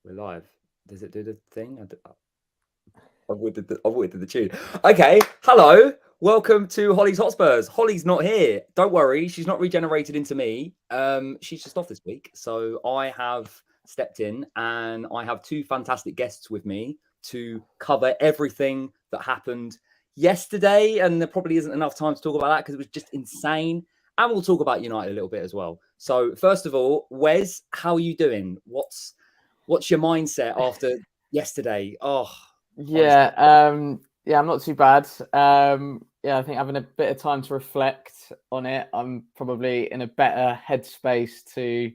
We're live. Does it do the thing? I've avoided the tune. Okay, hello. Welcome to Hollie's Hotspurs. Hollie's not here. Don't worry, she's not regenerated into me. She's just off this week. So I have stepped in and I have two fantastic guests with me to cover everything that happened yesterday. And there probably isn't enough time to talk about that because it was just insane. And we'll talk about United a little bit as well. So first of all, Wes, how are you doing? What's your mindset after yesterday? Oh, honestly. Yeah, I'm not too bad. I think having a bit of time to reflect on it, I'm probably in a better headspace to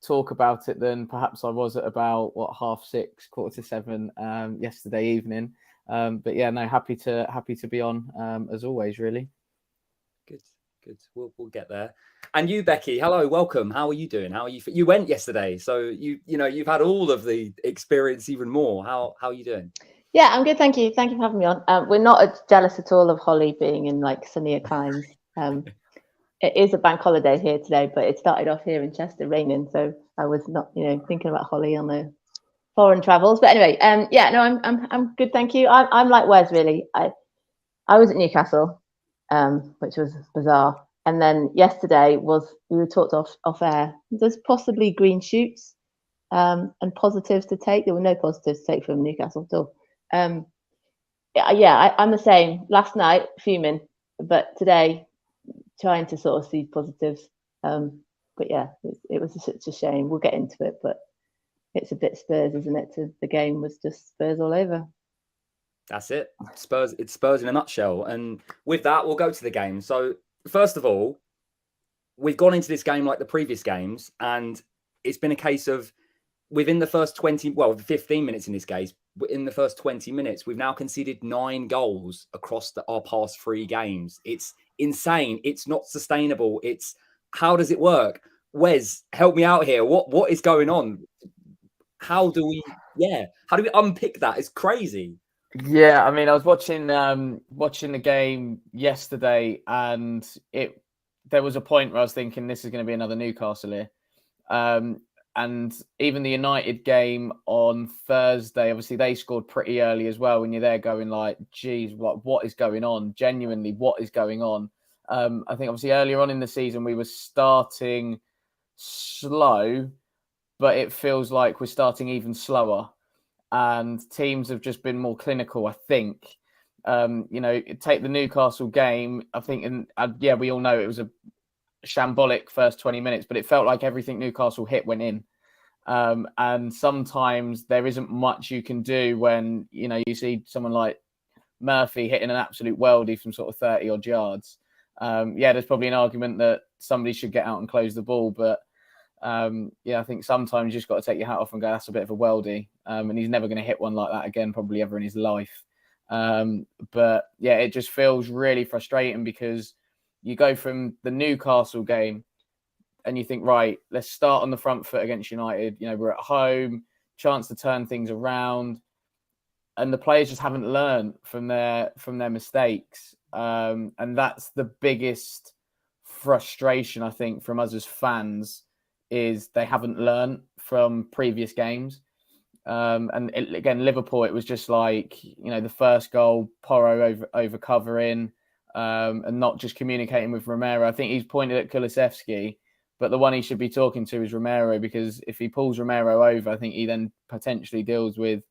talk about it than perhaps I was at about 6:30, 7:15 yesterday evening. But yeah, no, happy to be on as always, really. Good, good. We'll get there. And you, Becky, hello, welcome. How are you doing? How are you? You went yesterday, so you've had all of the experience even more. How are you doing? Yeah, I'm good. Thank you. Thank you for having me on. We're not jealous at all of Hollie being in like sunnier climes. It is a bank holiday here today, but it started off here in Chester raining, so I was not, thinking about Hollie on the foreign travels. But anyway, yeah, no, I'm good. Thank you. I'm like Wes really. I was at Newcastle, which was bizarre, and then yesterday we were talked off air. There's possibly green shoots, and positives to take. There were no positives to take from Newcastle at all. I'm the same. Last night, fuming, but today, trying to sort of see positives. But yeah, it was such a shame. We'll get into it, but it's a bit Spurs, isn't it? The game was just Spurs all over. That's it. Spurs. It's Spurs in a nutshell. And with that, we'll go to the game. So first of all, we've gone into this game like the previous games, and it's been a case of within the first 15 minutes in this case, in the first 20 minutes, we've now conceded 9 goals across our past 3 games. It's insane. It's not sustainable. How does it work? Wes, help me out here. What is going on? How do we unpick that? It's crazy. Yeah, I mean, I was watching the game yesterday, and there was a point where I was thinking this is going to be another Newcastle here. And even the United game on Thursday, obviously they scored pretty early as well. When you're there going like, geez, what is going on? Genuinely, what is going on? I think obviously earlier on in the season we were starting slow, but it feels like we're starting even slower. And teams have just been more clinical, I think. Take the Newcastle game. I think, we all know it was a shambolic first 20 minutes, but it felt like everything Newcastle hit went in. And sometimes there isn't much you can do when, you see someone like Murphy hitting an absolute worldie from sort of 30 odd yards. There's probably an argument that somebody should get out and close the ball, but I think sometimes you just got to take your hat off and go, that's a bit of a worldie. And he's never going to hit one like that again, probably ever in his life. It just feels really frustrating because you go from the Newcastle game and you think, right, let's start on the front foot against United. We're at home, chance to turn things around. And the players just haven't learned from their mistakes. And that's the biggest frustration, I think, from us as fans, is they haven't learned from previous games. Again, Liverpool, it was just like, the first goal, Porro over covering, and not just communicating with Romero. I think he's pointed at Kulusevski, but the one he should be talking to is Romero, because if he pulls Romero over, I think he then potentially deals with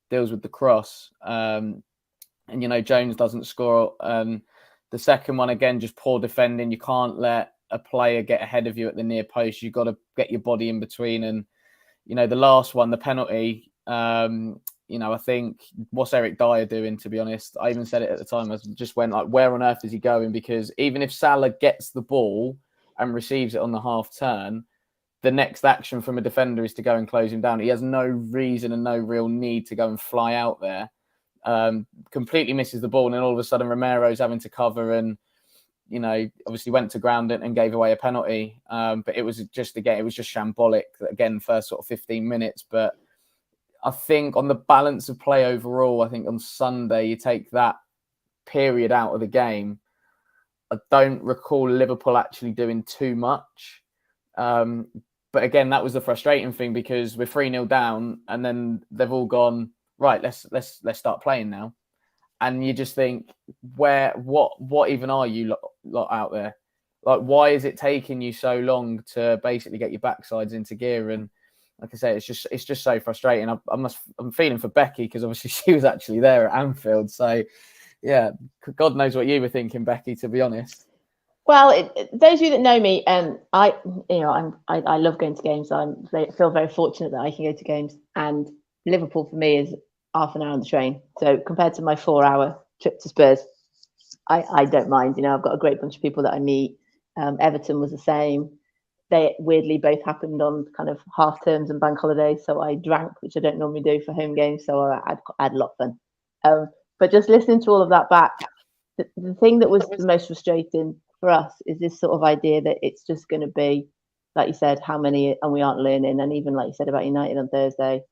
the cross. Jones doesn't score. The second one, again, just poor defending. You can't let a player get ahead of you at the near post. You've got to get your body in between. And, the last one, the penalty, I think, what's Eric Dyer doing, to be honest? I even said it at the time. I just went like, where on earth is he going? Because even if Salah gets the ball and receives it on the half turn, the next action from a defender is to go and close him down. He has no reason and no real need to go and fly out there. Completely misses the ball, and then all of a sudden Romero's having to cover and, obviously went to ground it and gave away a penalty. But it was just shambolic, again, first sort of 15 minutes. But I think on the balance of play overall, I think on Sunday, you take that period out of the game. I don't recall Liverpool actually doing too much. But again, that was the frustrating thing, because we're 3-0 down, and then they've all gone, right, let's start playing now. And you just think, what even are you lot out there? Like, why is it taking you so long to basically get your backsides into gear? And like I say, it's just so frustrating. I'm feeling for Becky, because obviously she was actually there at Anfield. So yeah, God knows what you were thinking, Becky, to be honest. Well, those of you that know me, I love going to games. I feel very fortunate that I can go to games, and Liverpool for me is half an hour on the train. So compared to my 4-hour trip to Spurs, I don't mind. I've got a great bunch of people that I meet. Everton was the same. They weirdly both happened on kind of half terms and bank holidays. So I drank, which I don't normally do for home games. So I had a lot of fun. But just listening to all of that back, the thing that was the most frustrating for us is this sort of idea that it's just going to be, like you said, how many, and we aren't learning. And even like you said about United on Thursday,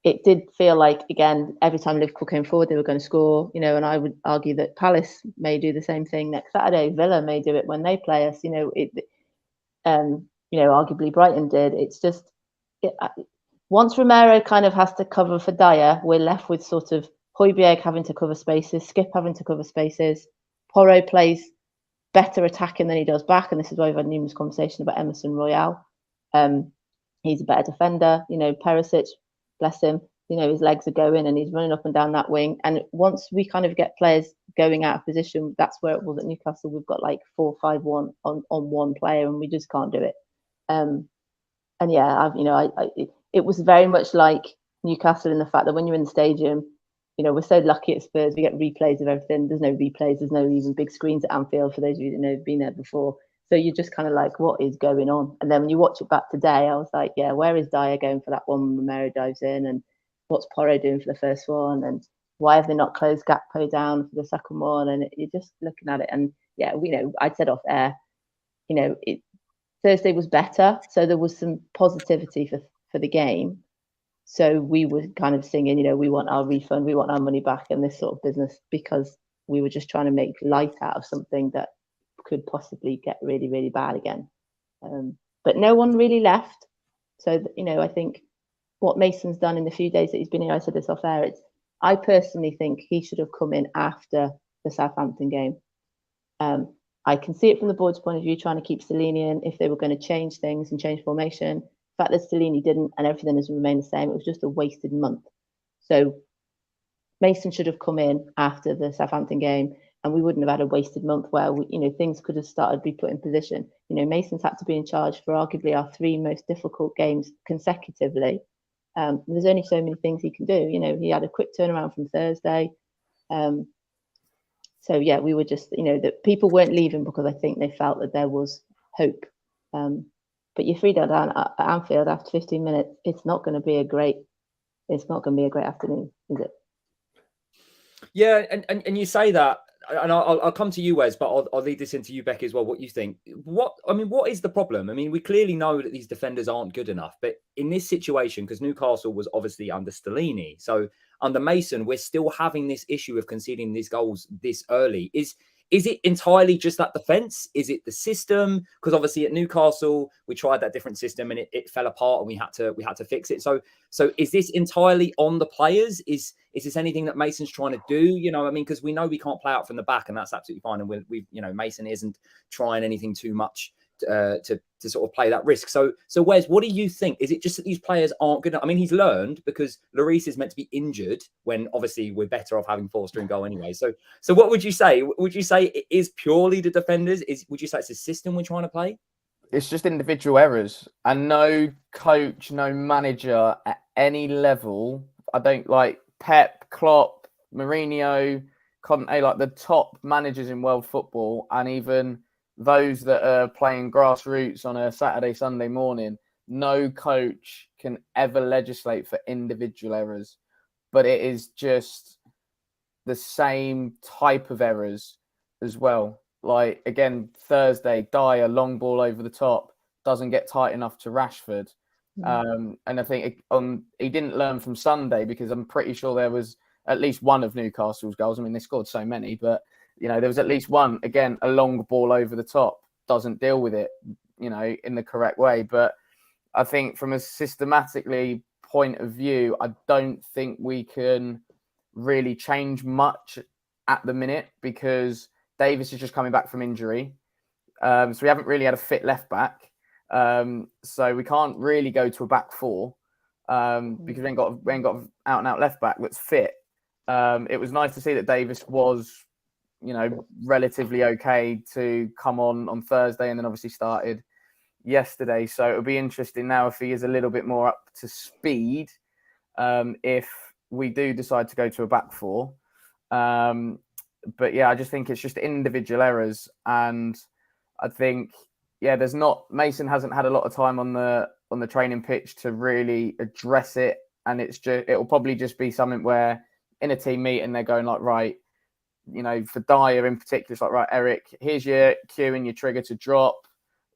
it did feel like, again, every time Liverpool came forward, they were going to score, and I would argue that Palace may do the same thing next Saturday. Villa may do it when they play us, arguably Brighton did. It's just, once Romero kind of has to cover for Dyer, we're left with sort of Højbjerg having to cover spaces, Skip having to cover spaces. Porro plays better attacking than he does back, and this is why we've had numerous conversations about Emerson Royale. He's a better defender. Perisic, bless him, his legs are going and he's running up and down that wing. And once we kind of get players going out of position, that's where it was at Newcastle. We've got like 4-5-1 on one player, and we just can't do it. And yeah, it was very much like Newcastle in the fact that when you're in the stadium, we're so lucky at Spurs. We get replays of everything. There's no replays. There's no even big screens at Anfield for those of you that have been there before. So you're just kind of like, what is going on? And then when you watch it back today, I was like, yeah, where is Dyer going for that one when Romero dives in? And what's Porro doing for the first one? And why have they not closed Gakpo down for the second one? And you're just looking at it. And yeah, I'd said off air, Thursday was better. So there was some positivity for the game. So we were kind of singing, we want our refund, we want our money back, and this sort of business, because we were just trying to make light out of something that could possibly get really, really bad again. But no one really left. So, I think what Mason's done in the few days that he's been here, I said this off air, I personally think he should have come in after the Southampton game. I can see it from the board's point of view, trying to keep Stellini in if they were going to change things and change formation. The fact that Stellini didn't and everything has remained the same, it was just a wasted month. So Mason should have come in after the Southampton game, and we wouldn't have had a wasted month where things could have started to be put in position. Mason's had to be in charge for arguably our 3 most difficult games consecutively. There's only so many things he can do. He had a quick turnaround from Thursday. So yeah, we were just, that people weren't leaving because I think they felt that there was hope. But you're 3 down at Anfield after 15 minutes. It's not going to be a great afternoon, is it? Yeah, and you say that, and I'll come to you, Wes, but I'll lead this into you, Becky, as well. What you think? What is the problem? We clearly know that these defenders aren't good enough, but in this situation, because Newcastle was obviously under Stellini, so under Mason, we're still having this issue of conceding these goals this early. Is it entirely just that defense? Is it the system? Because obviously at Newcastle, we tried that different system and it fell apart, and we had to fix it. So is this entirely on the players? Is this anything that Mason's trying to do? Because we know we can't play out from the back, and that's absolutely fine. And we Mason isn't trying anything too much to sort of play that risk. So Wes, what do you think? Is it just that these players aren't good enough? He's learned, because Lloris is meant to be injured when obviously we're better off having Forster and goal anyway. So what would you say? Would you say it is purely the defenders? Would you say it's a system we're trying to play? It's just individual errors, and no coach, no manager at any level. I don't like Pep, Klopp, Mourinho, Conte, like the top managers in world football, and even those that are playing grassroots on a Saturday, Sunday morning. No coach can ever legislate for individual errors, but it is just the same type of errors as well. Like, again, Thursday, Dyer, long ball over the top, doesn't get tight enough to Rashford. And I think he didn't learn from Sunday, because I'm pretty sure there was at least one of Newcastle's goals. They scored so many, but there was at least one, again, a long ball over the top, doesn't deal with it. in the correct way. But I think from a systematically point of view, I don't think we can really change much at the minute because Davis is just coming back from injury. So we haven't really had a fit left back. So we can't really go to a back four because we ain't got out and out left back that's fit. It was nice to see that Davis was, relatively okay to come on Thursday and then obviously started yesterday. So it'll be interesting now if he is a little bit more up to speed if we do decide to go to a back four. But yeah, I just think it's just individual errors. And I think, Mason hasn't had a lot of time on the training pitch to really address it. And it'll probably just be something where in a team meeting, they're going like, right, for Dyer in particular, it's like, right, Eric, here's your cue and your trigger to drop.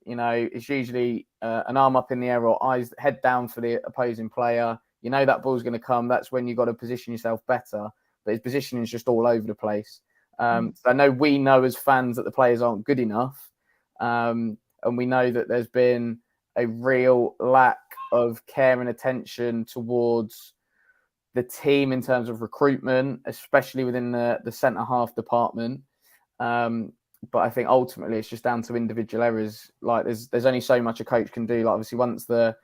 It's usually an arm up in the air or head down for the opposing player. That ball's going to come. That's when you've got to position yourself better. But his positioning is just all over the place. So I know we know as fans that the players aren't good enough. And we know that there's been a real lack of care and attention towards the team in terms of recruitment, especially within the centre-half department. But I think ultimately it's just down to individual errors. Like there's only so much a coach can do. Like obviously once the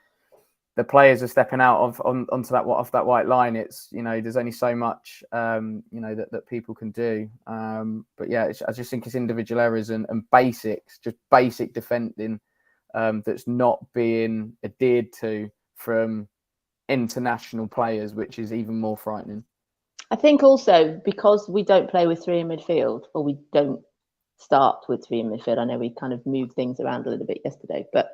players are stepping out onto that off that white line, it's there's only so much that people can do. But yeah, I just think it's individual errors and basics, just basic defending that's not being adhered to from international players, which is even more frightening. I think also because we don't play with three in midfield, or we don't start with three in midfield. I know we kind of moved things around a little bit yesterday, but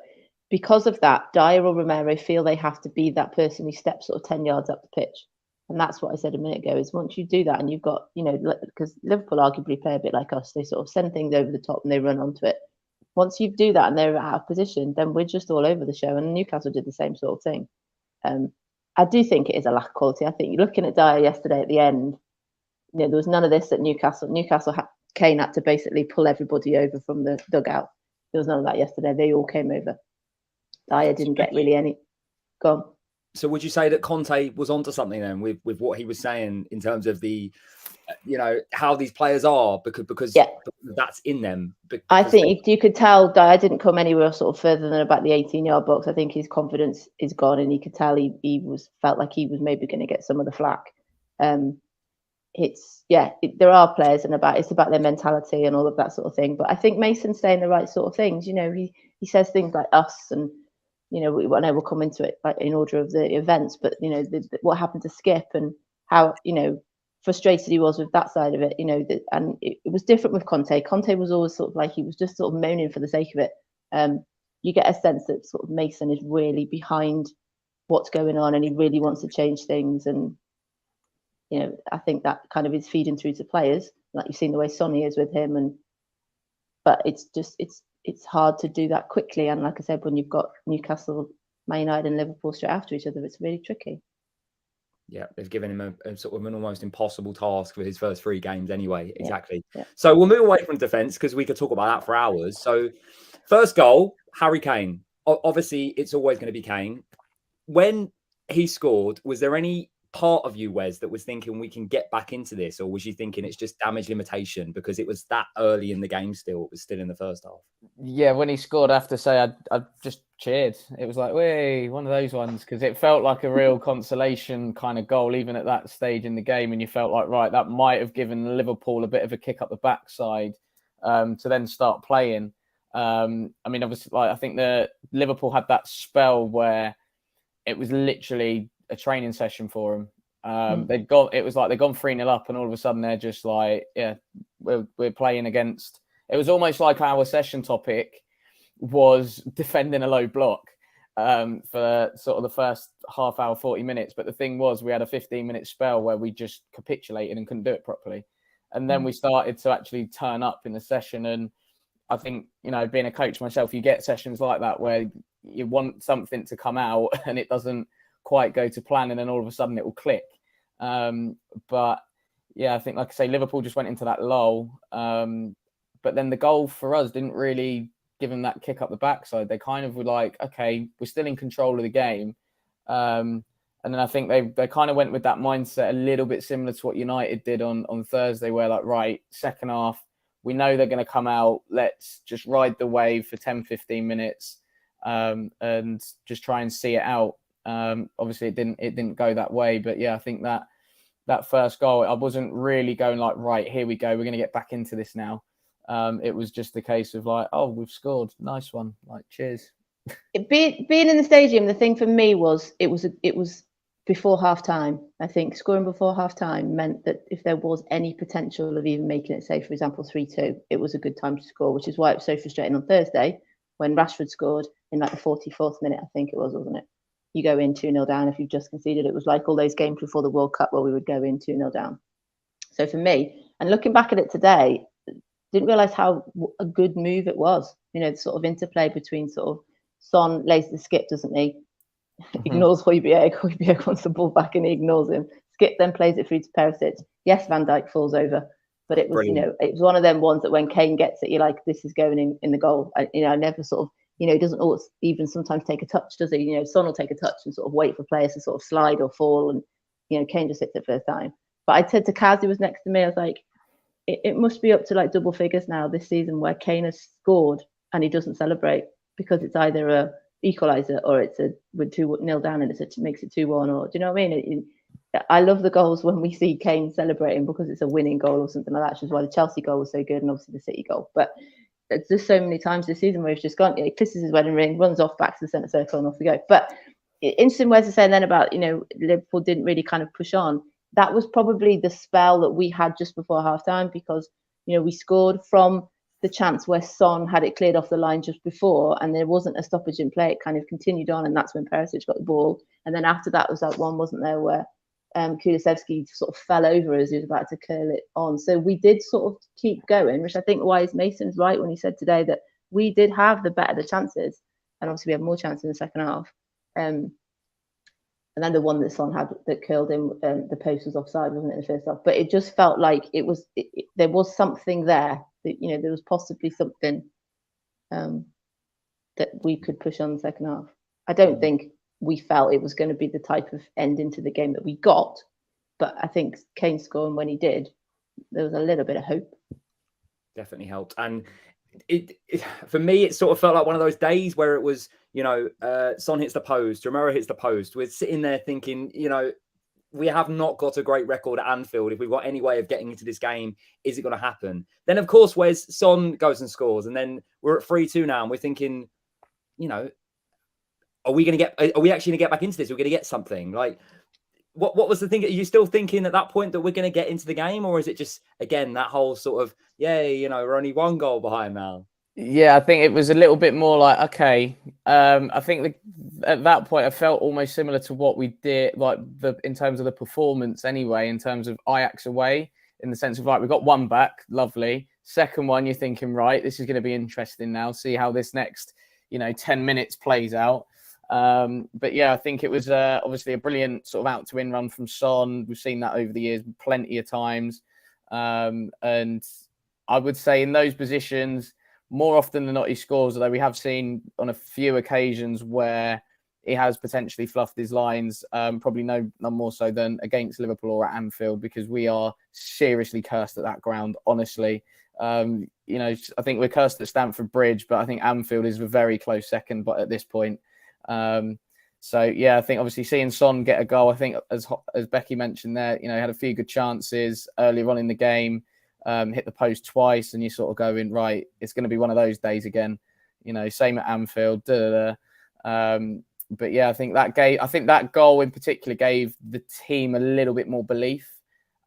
because of that, Dyer or Romero feel they have to be that person who steps sort of 10 yards up the pitch. And that's what I said a minute ago, is once you do that and you've got, because Liverpool arguably play a bit like us, they sort of send things over the top and they run onto it. Once you do that and they're out of position, then we're just all over the show. And Newcastle did the same sort of thing. I do think it is a lack of quality. I think looking at Dyer yesterday at the end, there was none of this at Newcastle. Kane had to basically pull everybody over from the dugout. There was none of that yesterday. They all came over. Dyer didn't get really any. Go on. So would you say that Conte was onto something then with what he was saying in terms of the, how these players are because that's in them? I think you could tell Dyer didn't come anywhere sort of further than about the 18-yard box. I think his confidence is gone, and you could tell he felt like he was maybe going to get some of the flack. There are players and it's about their mentality and all of that sort of thing. But I think Mason's saying the right sort of things. He says things like us and. I know we'll come into it like in order of the events, but what happened to Skip and how frustrated he was with that side of it. And it was different with Conte. Conte was always sort of like he was just sort of moaning for the sake of it. You get a sense that sort of Mason is really behind what's going on and he really wants to change things. And I think that kind of is feeding through to players, like you've seen the way Sonny is with him. But it's hard to do that quickly. And like I said, when you've got Newcastle, Man United and Liverpool straight after each other, it's really tricky. Yeah, they've given him a sort of an almost impossible task for his first 3 games anyway. Exactly. Yeah. So we'll move away from defence because we could talk about that for hours. So first goal, Harry Kane. Obviously, it's always going to be Kane. When he scored, was there any part of you, Wes, that was thinking we can get back into this, or was you thinking it's just damage limitation because it was that early in the game still? It was still in the first half. Yeah, when he scored, I have to say I just cheered. It was like, way, one of those ones, because it felt like a real consolation kind of goal, even at that stage in the game, and you felt like, right, that might have given Liverpool a bit of a kick up the backside to then start playing. Obviously, I think the Liverpool had that spell where it was literally a training session for them. It was like they'd gone 3-0 up, and all of a sudden they're just like, we're playing against. It was almost like our session topic was defending a low block for sort of the first half hour, 40 minutes. But the thing was, we had a 15-minute spell where we just capitulated and couldn't do it properly. And then we started to actually turn up in the session. And I think, being a coach myself, you get sessions like that where you want something to come out and it doesn't quite go to plan, and then all of a sudden it will click. But yeah, I think, like I say, Liverpool just went into that lull. But then the goal for us didn't really give them that kick up the backside. They kind of were like, okay, we're still in control of the game. And then I think they kind of went with that mindset a little bit similar to what United did on Thursday, where like, right, second half, we know they're going to come out. Let's just ride the wave for 10, 15 minutes and just try and see it out. Obviously, it didn't go that way. But yeah, I think that first goal, I wasn't really going like, right, here we go. We're going to get back into this now. It was just the case of like, oh, we've scored. Nice one. Like, cheers. Being in the stadium, the thing for me was it was before half time. I think scoring before half time meant that if there was any potential of even making it, say, for example, 3-2, it was a good time to score, which is why it was so frustrating on Thursday when Rashford scored in like the 44th minute, I think it was, wasn't it? You go in 2-0 down if you've just conceded. It was like all those games before the World Cup where we would go in 2-0 down. So for me, and looking back at it today, didn't realise how a good move it was. You know, the sort of interplay between sort of Son lays the skip, doesn't he? Ignores Højbjerg. Højbjerg wants the ball back and he ignores him. Skip then plays it through to Perisic. Yes, Van Dijk falls over, but it was, Brilliant. you know, it was one of them ones that when Kane gets it, you're like, this is going in the goal. I never sort of, you know, he doesn't always even sometimes take a touch, does he? You know, Son will take a touch and sort of wait for players to sort of slide or fall, and you know, Kane just hits it first time. But I said to Kaz, who was next to me, I was like, it must be up to like double figures now this season where Kane has scored and he doesn't celebrate, because it's either a equaliser or it's with 2-0 down and it makes it 2-1, or do you know what I mean? I love the goals when we see Kane celebrating because it's a winning goal or something like that, which is why the Chelsea goal was so good and obviously the City goal. But it's just so many times this season where he's just gone, he kisses his wedding ring, runs off back to the centre circle and off we go. But interesting ways to say then about, you know, Liverpool didn't really kind of push on. That was probably the spell that we had just before half time, because, you know, we scored from the chance where Son had it cleared off the line just before, and there wasn't a stoppage in play. It kind of continued on, and that's when Perisic got the ball. And then after that was that one, wasn't there, where Kulusevski sort of fell over as he was about to curl it on. So we did sort of keep going, which I think why Mason's right when he said today that we did have the better the chances, and obviously we had more chances in the second half. And then the one that Son had that curled in, the post was offside, wasn't it, in the first half? But it just felt like there was something there that, you know, there was possibly something that we could push on the second half. I don't think we felt it was going to be the type of ending to the game that we got, but I think Kane scoring when he did, there was a little bit of hope. Definitely helped. And it for me, it sort of felt like one of those days where it was, you know, Son hits the post, Romero hits the post. We're sitting there thinking, you know, we have not got a great record at Anfield. If we've got any way of getting into this game, is it going to happen? Then, of course, where's Son goes and scores, and then we're at 3-2 now, and we're thinking, you know, are we actually going to get back into this? We're going to get something. Like, what was the thing? Are you still thinking at that point that we're going to get into the game, or is it just, again, that whole sort of, yay, you know, we're only one goal behind now? Yeah, I think it was a little bit more like, okay. I think at that point, I felt almost similar to what we did, like in terms of the performance anyway, in terms of Ajax away, in the sense of, like, we got one back, lovely. Second one, you're thinking, right, this is going to be interesting now. See how this next, 10 minutes plays out. But yeah, I think it was obviously a brilliant sort of out to in run from Son. We've seen that over the years plenty of times. And I would say in those positions, more often than not, he scores, although we have seen on a few occasions where he has potentially fluffed his lines, probably none more so than against Liverpool or at Anfield, because we are seriously cursed at that ground, honestly. I think we're cursed at Stamford Bridge, but I think Anfield is a very close second, but at this point. So, yeah, I think obviously seeing Son get a goal, I think as Becky mentioned there, had a few good chances earlier on in the game. Hit the post twice, and you're sort of going, right, it's going to be one of those days again. Same at Anfield. But yeah, I think that goal in particular gave the team a little bit more belief,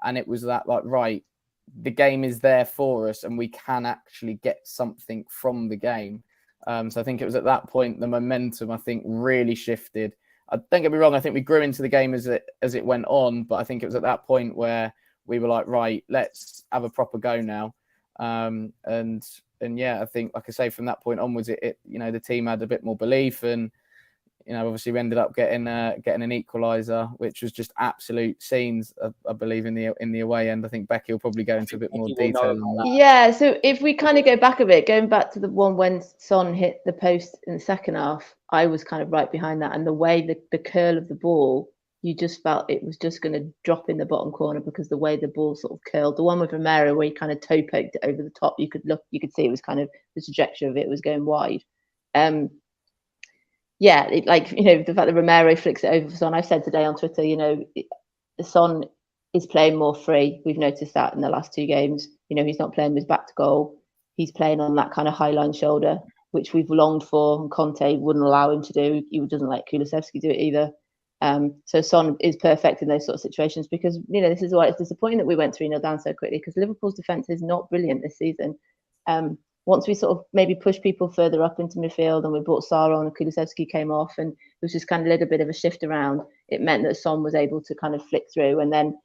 and it was that, like, right, the game is there for us, and we can actually get something from the game. So I think it was at that point the momentum, I think, really shifted. Don't get me wrong, I think we grew into the game as it went on, but I think it was at that point where we were like, right, let's have a proper go now. And yeah, I think, like I say, from that point onwards, the team had a bit more belief, and obviously we ended up getting an equaliser, which was just absolute scenes. I believe in the away end. I think Becky will probably go into a bit more detail on that. Yeah. So if we kind of go back a bit, going back to the one when Son hit the post in the second half, I was kind of right behind that, and the way the curl of the ball, you just felt it was just going to drop in the bottom corner because the way the ball sort of curled. The one with Romero where he kind of toe poked it over the top, you could see it was kind of the trajectory of it was going wide. Yeah, the fact that Romero flicks it over for Son. I've said today on Twitter, the Son is playing more free. We've noticed that in the last 2 games. He's not playing with back to goal. He's playing on that kind of high line shoulder, which we've longed for, and Conte wouldn't allow him to do. He doesn't let Kulusevski do it either. So Son is perfect in those sort of situations because, this is why it's disappointing that we went 3-0 down so quickly, because Liverpool's defence is not brilliant this season. Once we sort of maybe pushed people further up into midfield and we brought Sarr on and Kulusevski came off and it was just kind of a little bit of a shift around, it meant that Son was able to kind of flick through. And then,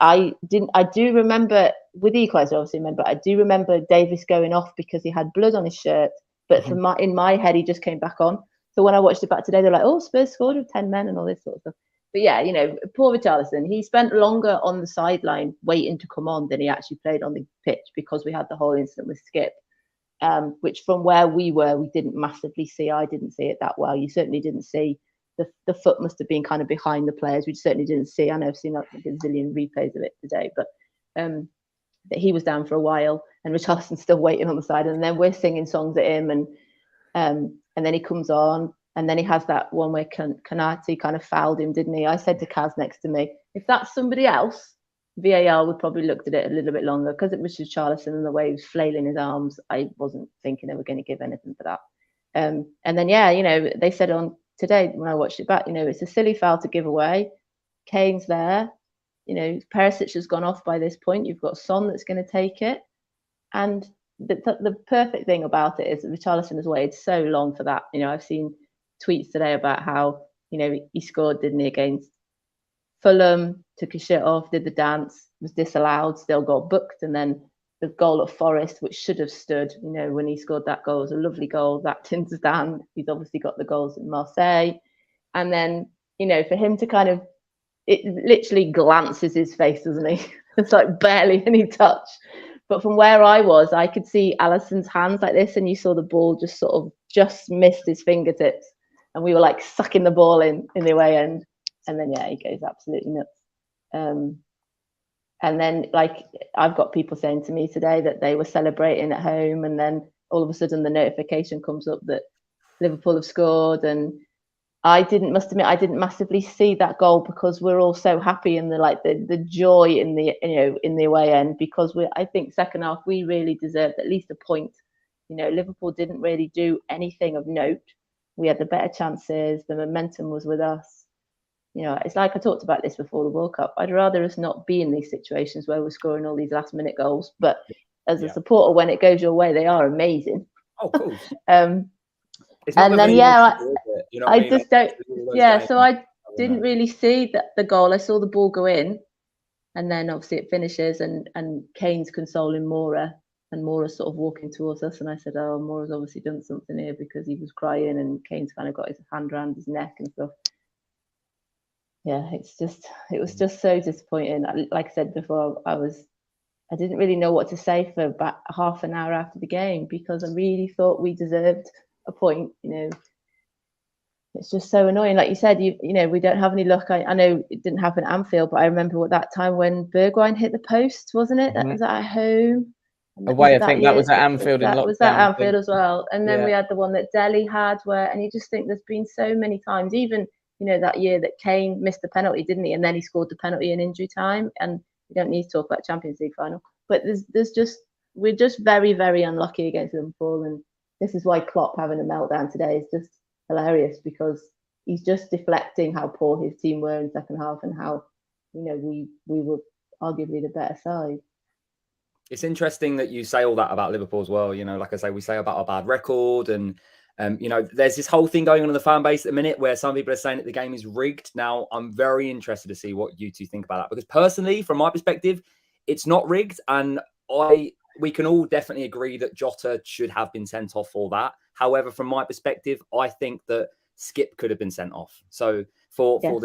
I do remember with the equaliser, I do remember Davis going off because he had blood on his shirt, but in my head, he just came back on. So when I watched it back today, they're like, oh, Spurs scored with 10 men and all this sort of stuff. But yeah, poor Richarlison, he spent longer on the sideline waiting to come on than he actually played on the pitch because we had the whole incident with Skip, which from where we were, we didn't massively see. I didn't see it that well. You certainly didn't see the foot must have been kind of behind the players. We certainly didn't see. I know I've seen like a zillion replays of it today, but that he was down for a while and Richarlison's still waiting on the side. And then we're singing songs at him and then he comes on. And then he has that one where Kanati kind of fouled him, didn't he? I said to Kaz next to me, if that's somebody else, VAR would probably looked at it a little bit longer because it was Richarlison and the way he was flailing his arms. I wasn't thinking they were going to give anything for that. And then, they said on today when I watched it back, it's a silly foul to give away. Kane's there. Perisic has gone off by this point. You've got Son that's going to take it. And the perfect thing about it is that Richarlison has waited so long for that. I've seen tweets today about how he scored, didn't he, against Fulham, took his shirt off, did the dance, was disallowed, still got booked, and then the goal at Forest, which should have stood, when he scored that goal, was a lovely goal. That didn't stand. He's obviously got the goals in Marseille, and then for him to kind of, it literally glances his face, doesn't he? It's like barely any touch. But from where I was, I could see Alisson's hands like this, and you saw the ball just missed his fingertips. And we were like sucking the ball in the away end. And then, he goes absolutely nuts. And then, I've got people saying to me today that they were celebrating at home. And then all of a sudden the notification comes up that Liverpool have scored. And must admit, I didn't massively see that goal because we're all so happy in the joy in the away end because I think second half, we really deserved at least a point. Liverpool didn't really do anything of note. We had the better chances. The momentum was with us. It's like I talked about this before the World Cup. I'd rather us not be in these situations where we're scoring all these last-minute goals. But as a supporter, when it goes your way, they are amazing. Oh, cool. and then, I just don't. Yeah, so I didn't really see the goal. I saw the ball go in, and then obviously it finishes, and Kane's consoling Moura. And Mora's sort of walking towards us, and I said, "Oh, Mora's obviously done something here because he was crying, and Kane's kind of got his hand around his neck and stuff." Yeah, it was just so disappointing. Like I said before, I didn't really know what to say for about half an hour after the game because I really thought we deserved a point. It's just so annoying. Like you said, we don't have any luck. I know it didn't happen at Anfield, but I remember what that time when Bergwijn hit the post, wasn't it? Was that at home? Away, I think that was at Anfield in lockdown. Was at Anfield as well. And then we had the one that Delhi had and you just think there's been so many times, even, that year that Kane missed the penalty, didn't he? And then he scored the penalty in injury time. And we don't need to talk about Champions League final. But we're just very, very unlucky against Liverpool. And this is why Klopp having a meltdown today is just hilarious because he's just deflecting how poor his team were in second half and how, we were arguably the better side. It's interesting that you say all that about Liverpool as well. Like I say, we say about our bad record and, there's this whole thing going on in the fan base at the minute where some people are saying that the game is rigged. Now, I'm very interested to see what you two think about that because personally, from my perspective, it's not rigged. And we can all definitely agree that Jota should have been sent off for that. However, from my perspective, I think that Skip could have been sent off. So for Yes. for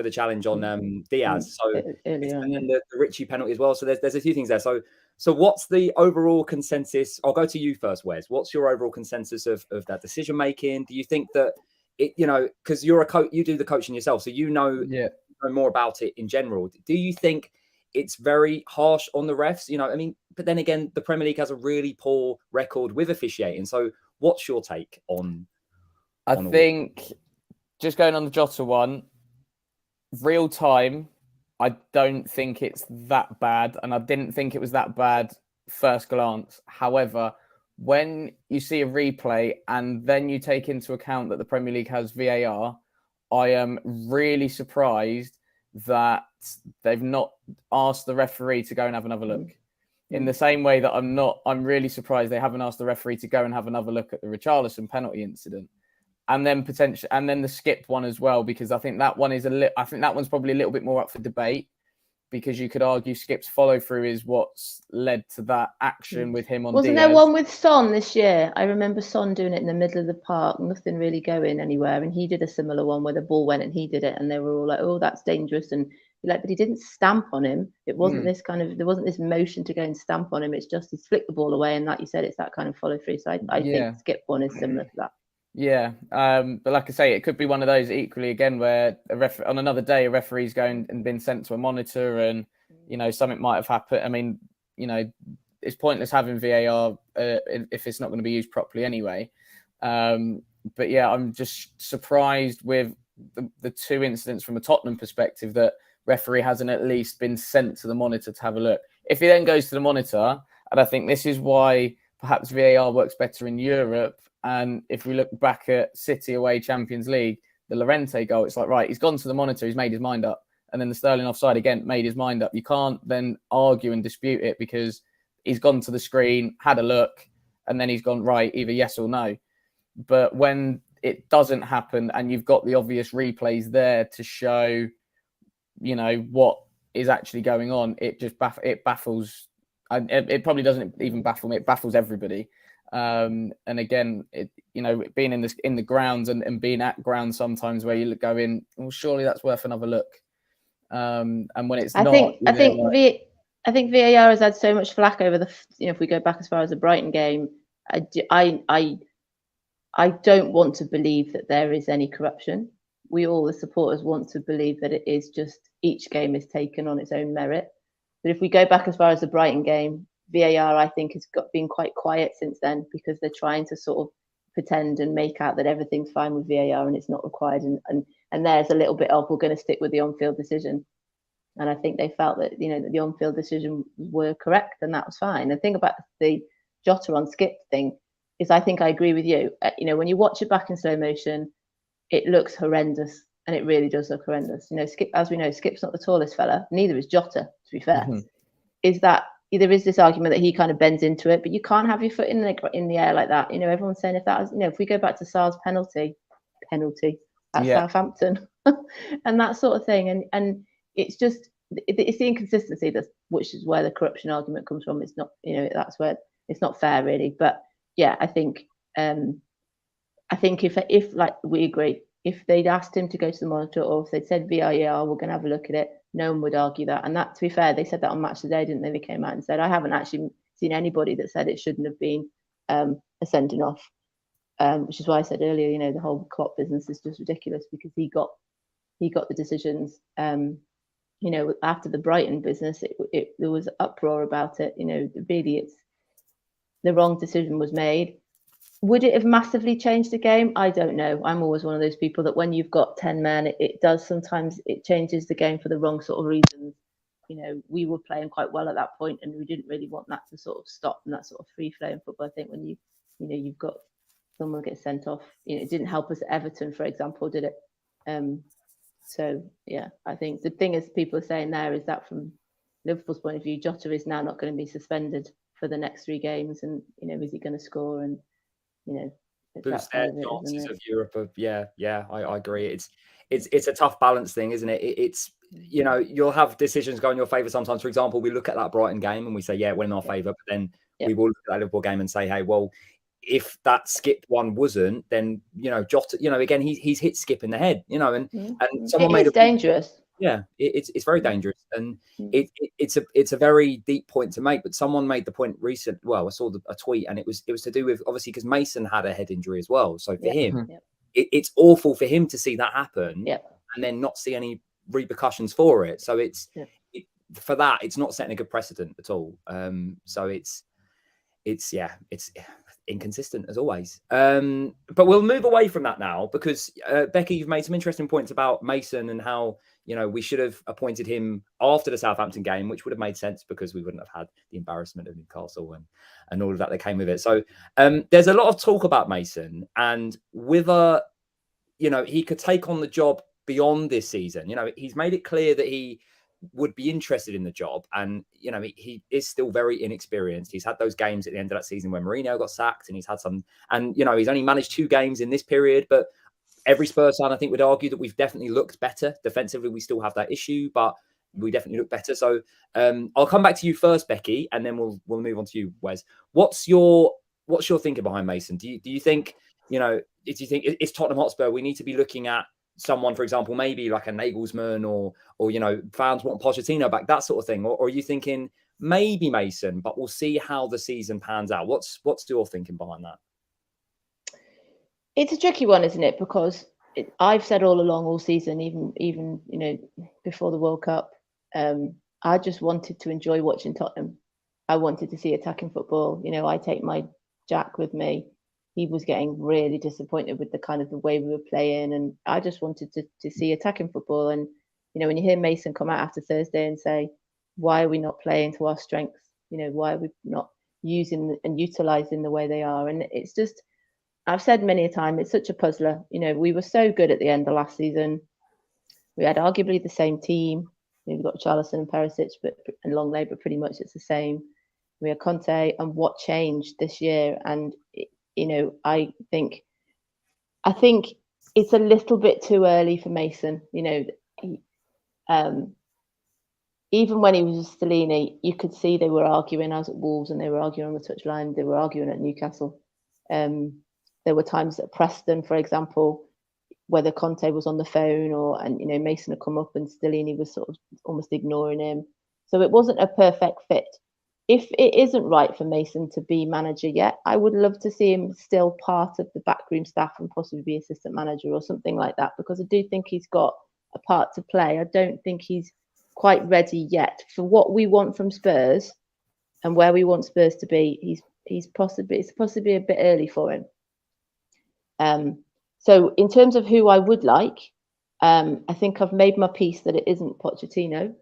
the challenge on Diaz. So earlier on, and the Ritchie penalty as well. So there's a few things there. So what's the overall consensus? I'll go to you first, Wes. What's your overall consensus of that decision making? Do you think that it, because you're a coach, you do the coaching yourself, so you know more about it in general. Do you think it's very harsh on the refs? But then again, the Premier League has a really poor record with officiating. So what's your take on? I think just going on the Jota one, real time, I don't think it's that bad. And I didn't think it was that bad first glance. However, when you see a replay and then you take into account that the Premier League has VAR, I am really surprised that they've not asked the referee to go and have another look. In the same way that I'm really surprised they haven't asked the referee to go and have another look at the Richarlison penalty incident. And then the Skip one as well, because I think that one I think that one's probably a little bit more up for debate, because you could argue Skip's follow through is what's led to that action with him on Wasn't Diaz. there one with Son this year? I remember Son doing it in the middle of the park, nothing really going anywhere, and he did a similar one where the ball went and he did it, and they were all like, "Oh, that's dangerous," and but he didn't stamp on him. It wasn't this there wasn't this motion to go and stamp on him. It's just he flicked the ball away, and like you said, it's that kind of follow through. So I think Skip one is similar to that. Yeah, but like I say, it could be one of those equally again where on another day a referee's going and been sent to a monitor, and something might have happened. I mean, it's pointless having VAR if it's not going to be used properly anyway. But yeah, I'm just surprised with the two incidents from a Tottenham perspective that referee hasn't at least been sent to the monitor to have a look. If he then goes to the monitor, and I think this is why perhaps VAR works better in Europe. And if we look back at City away Champions League, the Llorente goal, it's like, right, he's gone to the monitor, he's made his mind up. And then the Sterling offside, again, made his mind up. You can't then argue and dispute it because he's gone to the screen, had a look, and then he's gone, right, either yes or no. But when it doesn't happen and you've got the obvious replays there to show, what is actually going on, it just baffles. It probably doesn't even baffle me. It baffles everybody. And again, being in the grounds and being at grounds sometimes where you go in, well, surely that's worth another look. And when it's I think VAR has had so much flack over if we go back as far as the Brighton game, I don't want to believe that there is any corruption. We all, the supporters, want to believe that it is just each game is taken on its own merit. But if we go back as far as the Brighton game, VAR, I think, has been quite quiet since then because they're trying to sort of pretend and make out that everything's fine with VAR and it's not required. And there's a little bit of, we're going to stick with the on-field decision. And I think they felt that, that the on-field decision were correct and that was fine. The thing about the Jota on Skip thing is I think I agree with you. When you watch it back in slow motion, it looks horrendous. And it really does look horrendous. Skip, as we know, Skip's not the tallest fella. Neither is Jota, to be fair. Is that there is this argument that he kind of bends into it, but you can't have your foot in the air like that. Everyone's saying if that was, if we go back to Sarr's penalty at Southampton and that sort of thing, and it's just it's the inconsistency which is where the corruption argument comes from. It's not, that's where it's not fair really. But yeah, I think if like we agree, if they'd asked him to go to the monitor or if they'd said VAR, we're going to have a look at it, no one would argue that. And that, to be fair, they said that on Match of the Day, didn't they? They came out and said, I haven't actually seen anybody that said it shouldn't have been a sending off, which is why I said earlier, the whole Klopp business is just ridiculous because he got the decisions. After the Brighton business, there was uproar about it. Really, it's the wrong decision was made. Would it have massively changed the game? I don't know. I'm always one of those people that when you've got 10 men, it does sometimes it changes the game for the wrong sort of reasons. We were playing quite well at that point, and we didn't really want that to sort of stop and that sort of free flowing football. I think when you've got someone get sent off, it didn't help us at Everton, for example, did it? So yeah, I think the thing is, people are saying there is that from Liverpool's point of view, Jota is now not going to be suspended for the next 3 games, and is he going to score? And boost their chances of Europe. I agree. It's a tough balance thing, isn't it? It's you'll have decisions go in your favour sometimes. For example, we look at that Brighton game and we say, yeah, we're in our favour, but then we will look at that Liverpool game and say, hey, well, if that skipped one wasn't, then Jota, again he's hit Skip in the head, and someone made it's dangerous. Yeah, it's very dangerous, and Mm. it's a very deep point to make. But someone made the point recent. Well, I saw a tweet, and it was to do with, obviously, because Mason had a head injury as well. So for him, it's awful for him to see that happen, and then not see any repercussions for it. So for that, it's not setting a good precedent at all. So it's inconsistent as always. But we'll move away from that now, because Becky, you've made some interesting points about Mason and how we should have appointed him after the Southampton game, which would have made sense because we wouldn't have had the embarrassment of Newcastle and all of that came with it. So there's a lot of talk about Mason and whether he could take on the job beyond this season. He's made it clear that he would be interested in the job, and he is still very inexperienced. He's had those games at the end of that season where Mourinho got sacked, and he's had some, and he's only managed 2 games in this period. But every Spurs fan, I think, would argue that we've definitely looked better defensively. We still have that issue, but we definitely look better. So I'll come back to you first, Becky, and then we'll move on to you, Wes. What's your thinking behind Mason? Do you think it's Tottenham Hotspur? We need to be looking at someone, for example, maybe like a Nagelsmann or fans want Pochettino back, that sort of thing, or are you thinking maybe Mason, but we'll see how the season pans out? What's your thinking behind that? It's a tricky one, isn't it? Because I've said all along, all season, even before the World Cup, I just wanted to enjoy watching Tottenham. I wanted to see attacking football. I take my Jack with me. He was getting really disappointed with the way we were playing, and I just wanted to see attacking football. And when you hear Mason come out after Thursday and say, "Why are we not playing to our strengths? Why are we not using and utilising the way they are?" And it's just, I've said many a time, it's such a puzzler. We were so good at the end of last season. We had arguably the same team. We've got Charlison and Perisic, and Longley, but pretty much it's the same. We had Conte, and what changed this year? And I think it's a little bit too early for Mason. Even when he was with Stellini, you could see they were arguing. I was at Wolves and they were arguing on the touchline. They were arguing at Newcastle. There were times at Preston, for example, whether Conte was on the phone and Mason had come up and Stellini was sort of almost ignoring him. So it wasn't a perfect fit. If it isn't right for Mason to be manager yet, I would love to see him still part of the backroom staff and possibly be assistant manager or something like that, because I do think he's got a part to play. I don't think he's quite ready yet for what we want from Spurs and where we want Spurs to be. It's possibly a bit early for him. So in terms of who I would like, I think I've made my peace that it isn't Pochettino.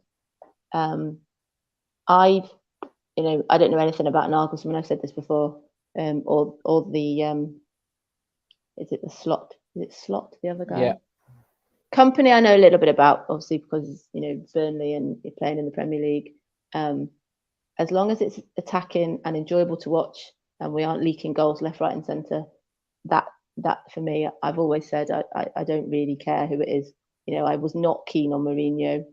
I don't know anything about Nagelsmann. I've said this before. Or the is it the Slot? Is it Slot, the other guy? Yeah. Company I know a little bit about, obviously, because Burnley and you're playing in the Premier League. As long as it's attacking and enjoyable to watch, and we aren't leaking goals left, right, and centre, that for me, I've always said I don't really care who it is. I was not keen on Mourinho.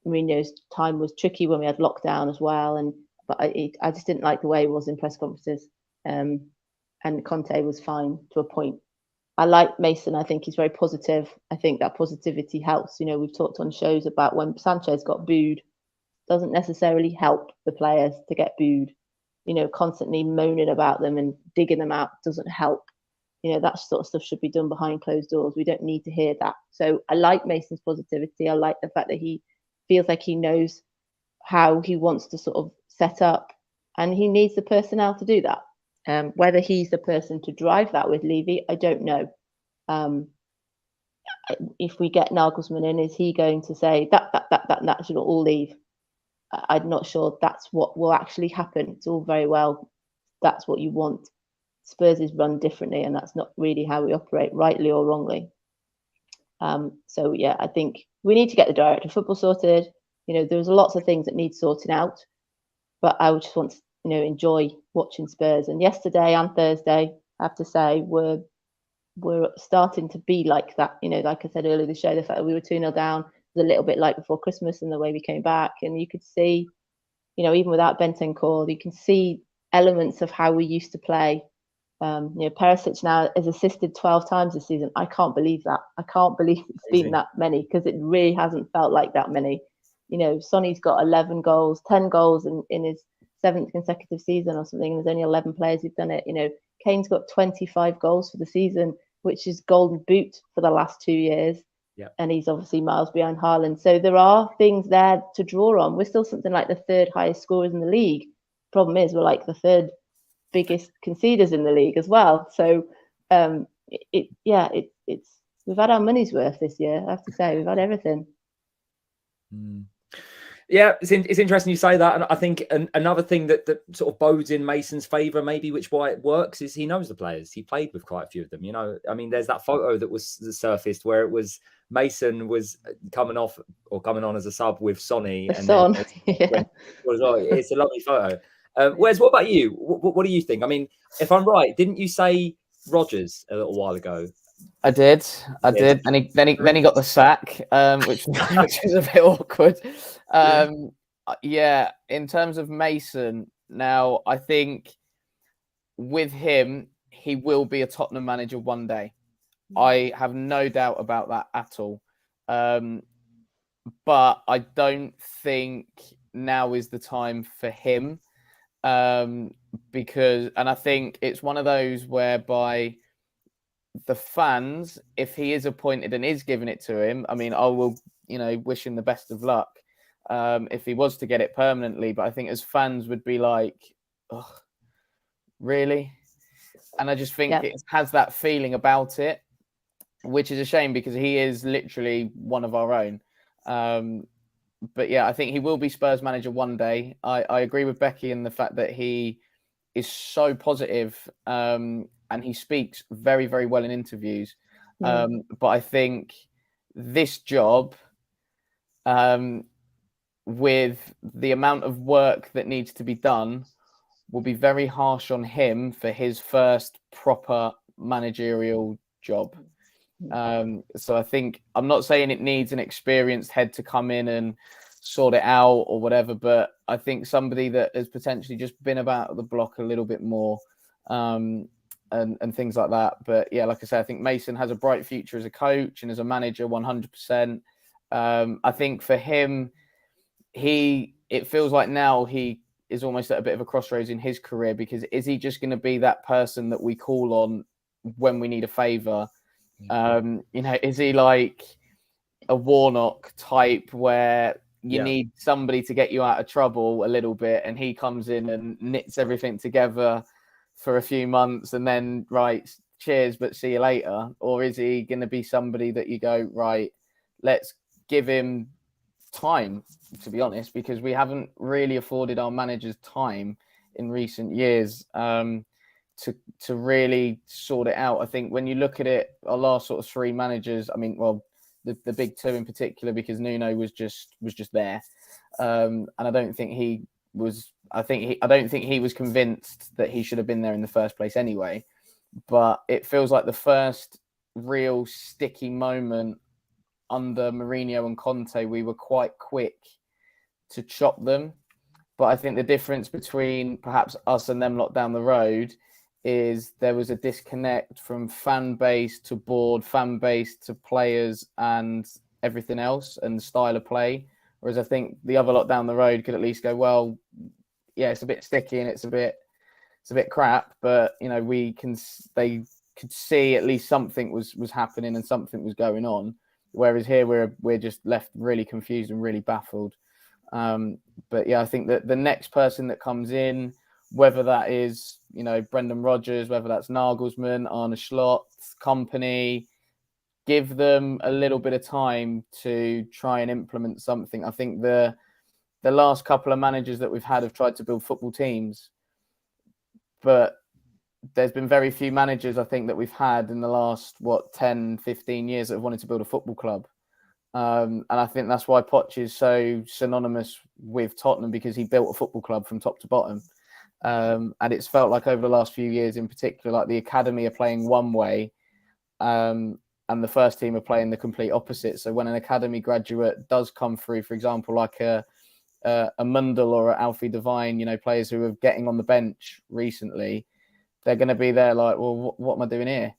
Mourinho's time was tricky when we had lockdown as well, but I just didn't like the way he was in press conferences. And Conte was fine to a point. I like Mason. I think he's very positive. I think that positivity helps. We've talked on shows about when Sanchez got booed, doesn't necessarily help the players to get booed. Constantly moaning about them and digging them out doesn't help. That sort of stuff should be done behind closed doors. We don't need to hear that. So I like Mason's positivity. I like the fact that he feels like he knows how he wants to sort of set up, and he needs the personnel to do that. Whether he's the person to drive that with Levy, I don't know. If we get Nagelsmann in, is he going to say that should all leave? I'm not sure that's what will actually happen. It's all very well. That's what you want. Spurs is run differently, and that's not really how we operate, rightly or wrongly. So yeah, I think we need to get the director of football sorted. There's lots of things that need sorting out, but I would just want to, enjoy watching Spurs. And yesterday and Thursday, I have to say, we're starting to be like that. Like I said earlier in the show, the fact that we were 2-0 down was a little bit like before Christmas, and the way we came back. And you could see, even without Bentancur, you can see elements of how we used to play. Perisic now has assisted 12 times this season. I can't believe that. I can't believe it's been that many, because it really hasn't felt like that many. Sonny's got 11 goals, 10 goals in his 7th consecutive season or something. And there's only 11 players who've done it. Kane's got 25 goals for the season, which is golden boot for the last 2 years. Yeah. And he's obviously miles behind Haaland. So there are things there to draw on. We're still something like the 3rd highest scorers in the league. Problem is, we're like the 3rd biggest conceders in the league as well. So we've had our money's worth this year. I have to say, we've had everything. Yeah, it's interesting you say that, and I think another thing that sort of bodes in Mason's favour, maybe, which why it works, is he knows the players. He played with quite a few of them. I mean, there's that photo that was surfaced where it was Mason was coming on as a sub with Sonny, and Son. It's a lovely photo. Wes, what about you? What do you think? I mean, if I'm right, didn't you say Rodgers a little while ago? I did, and then he got the sack, which was a bit awkward. Yeah, in terms of Mason, now I think with him, he will be a Tottenham manager one day. I have no doubt about that at all. But I don't think now is the time for him, because I think it's one of those whereby the fans, if he is appointed and is giving it to him, I mean, I will, wish him the best of luck if he was to get it permanently. But I think as fans would be like, oh, really? And I just think it has that feeling about it, which is a shame because he is literally one of our own. But yeah, I think he will be Spurs manager one day. I agree with Becky in the fact that he is so positive, and he speaks very, very well in interviews. But I think this job, with the amount of work that needs to be done, will be very harsh on him for his first proper managerial job. So I think, I'm not saying it needs an experienced head to come in and sort it out or whatever, but I think somebody that has potentially just been about the block a little bit more, and things like that. But yeah, like I said, I think Mason has a bright future as a coach and as a manager, 100%. I think for him, it feels like now he is almost at a bit of a crossroads in his career, because is he just going to be that person that we call on when we need a favour? Is he like a Warnock type where you need somebody to get you out of trouble a little bit, and he comes in and knits everything together for a few months and then writes cheers but see you later? Or is he going to be somebody that you go, right, let's give him time, to be honest, because we haven't really afforded our managers time in recent years to really sort it out. I think when you look at it, our last sort of 3 managers, I mean, well, the big 2 in particular, because Nuno was just there, and I don't think he was. I don't think he was convinced that he should have been there in the first place anyway. But it feels like the first real sticky moment under Mourinho and Conte, we were quite quick to chop them. But I think the difference between perhaps us and them lot down the road is there was a disconnect from fan base to board, fan base to players and everything else, and style of play. Whereas I think the other lot down the road could at least go, well, yeah, it's a bit sticky and it's a bit crap, but they could see at least something was happening and something was going on. Whereas here we're just left really confused and really baffled. But yeah, I think that the next person that comes in, whether that is, Brendan Rodgers, whether that's Nagelsmann, Arne Slot, company, give them a little bit of time to try and implement something. I think the last couple of managers that we've had have tried to build football teams, but there's been very few managers, I think, that we've had in the last, 10, 15 years that have wanted to build a football club. And I think that's why Poch is so synonymous with Tottenham, because he built a football club from top to bottom. And it's felt like over the last few years in particular, like the academy are playing one way, and the first team are playing the complete opposite. So when an academy graduate does come through, for example, like a Mundell or a Alfie Devine, players who are getting on the bench recently, they're going to be there like, well, what am I doing here?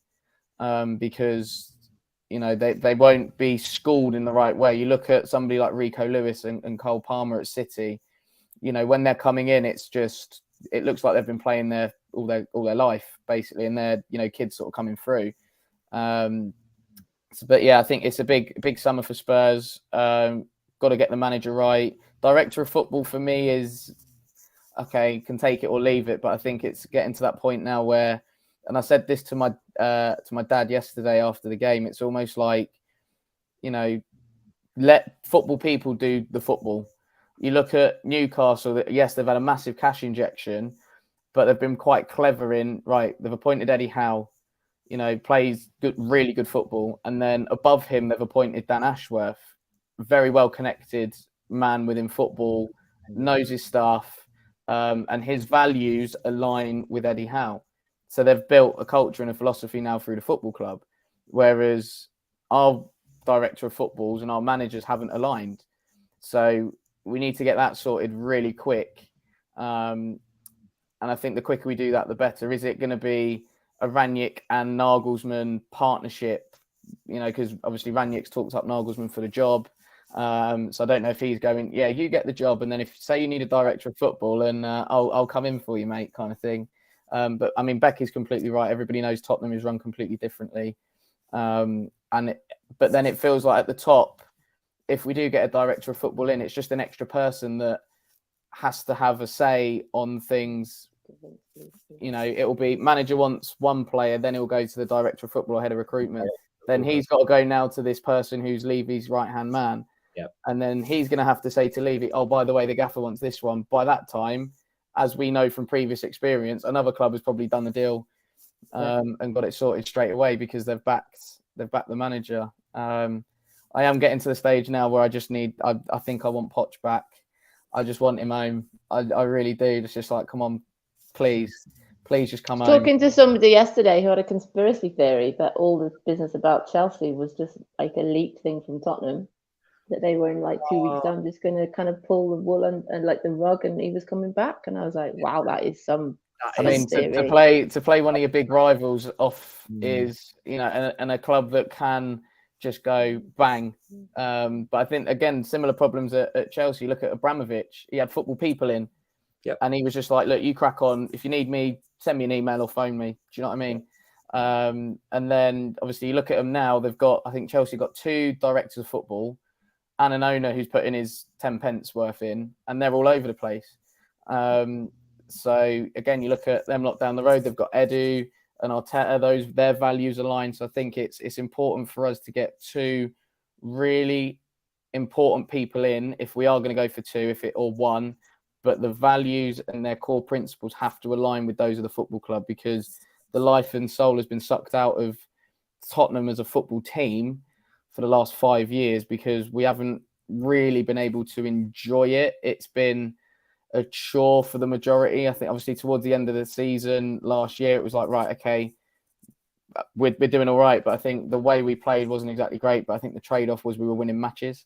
Because they won't be schooled in the right way. You look at somebody like Rico Lewis and Cole Palmer at City. When they're coming in, it looks like they've been playing there all their life basically, and they're kids sort of coming through. But yeah, I think it's a big summer for Spurs. Got to get the manager right. Director of football for me is okay, can take it or leave it, but I think it's getting to that point now where, and I said this to my dad yesterday after the game, it's almost like, let football people do the football. You look at Newcastle, yes, they've had a massive cash injection, but they've been quite clever they've appointed Eddie Howe, plays really good football. And then above him, they've appointed Dan Ashworth, very well connected man within football, knows his stuff, and his values align with Eddie Howe. So they've built a culture and a philosophy now through the football club, whereas our director of footballs and our managers haven't aligned. So we need to get that sorted really quick. And I think the quicker we do that, the better. Is it going to be a Rangnick and Nagelsmann partnership? Because obviously Rangnick's talked up Nagelsmann for the job. So I don't know if he's going, yeah, you get the job. And then if say you need a director of football and I'll come in for you, mate, kind of thing. But I mean, Becky's completely right. Everybody knows Tottenham is run completely differently. But then it feels like at the top, if we do get a director of football in, it's just an extra person that has to have a say on things. It'll be manager wants one player, then he'll go to the director of football or head of recruitment. Then he's got to go now to this person who's Levy's right-hand man. Yep. And then he's going to have to say to Levy, oh, by the way, the gaffer wants this one. By that time, as we know from previous experience, another club has probably done the deal and got it sorted straight away because they've backed the manager. I am getting to the stage now where I just need, I think I want Poch back. I just want him home. I really do. It's just like, come on, please just come home. Talking to somebody yesterday who had a conspiracy theory that all this business about Chelsea was just like a leaked thing from Tottenham, that they were in like 2 weeks time just going to kind of pull the wool and like the rug, and he was coming back. And I was like, wow, that is some. I mean, to play one of your big rivals off is, and a club that can just go bang. But I think, again, similar problems at Chelsea. Look at Abramovich. He had football people in. Yep. And he was just like, look, you crack on. If you need me, send me an email or phone me. Do you know what I mean? And then, obviously, you look at them now. I think Chelsea got 2 directors of football and an owner who's putting his 10 pence worth in, and they're all over the place. So, again, you look at them lot down the road. They've got Edu and Arteta, their values align. So I think it's important for us to get 2 really important people in if we are going to go for 2, or 1. But the values and their core principles have to align with those of the football club, because the life and soul has been sucked out of Tottenham as a football team for the last 5 years because we haven't really been able to enjoy it. It's been a chore for the majority. I think obviously towards the end of the season last year, it was like, right, okay, we're doing all right. But I think the way we played wasn't exactly great. But I think the trade-off was we were winning matches.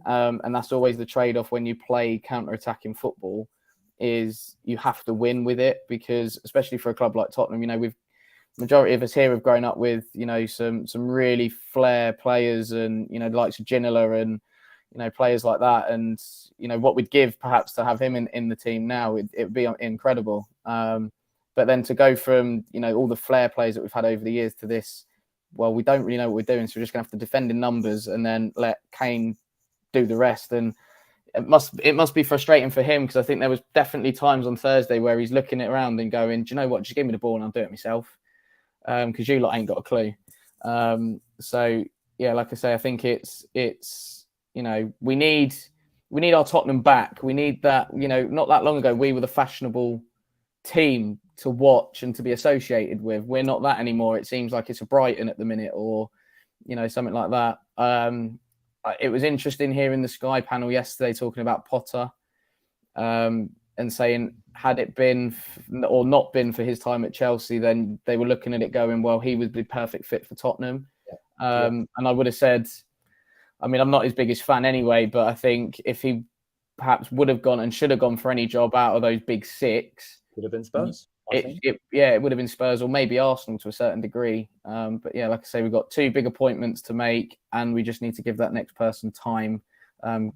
And that's always the trade-off when you play counter-attacking football, is you have to win with it, because especially for a club like Tottenham, we've majority of us here have grown up with, some really flair players and, the likes of Ginola and, players like that. And, what we'd give perhaps to have him in the team now, it would be incredible. But then to go from, all the flair players that we've had over the years to this, well, we don't really know what we're doing. So we're just going to have to defend in numbers and then let Kane do the rest. And it must be frustrating for him, because I think there was definitely times on Thursday where he's looking it around and going, do you know what, just give me the ball and I'll do it myself, because you lot ain't got a clue. So yeah, like I say, I think it's we need our Tottenham back. We need that. Not that long ago we were the fashionable team to watch and to be associated with. We're not that anymore. It seems like it's a Brighton at the minute, or something like that. It was interesting hearing the Sky panel yesterday talking about Potter, and saying, had it been or not been for his time at Chelsea, then they were looking at it going, well, he would be perfect fit for Tottenham. And I would have said, I mean, I'm not his biggest fan anyway, but I think if he perhaps would have gone and should have gone for any job out of those big 6, would have been Spurs. it would have been Spurs or maybe Arsenal to a certain degree. But yeah, like I say, we've got 2 big appointments to make, and we just need to give that next person time. I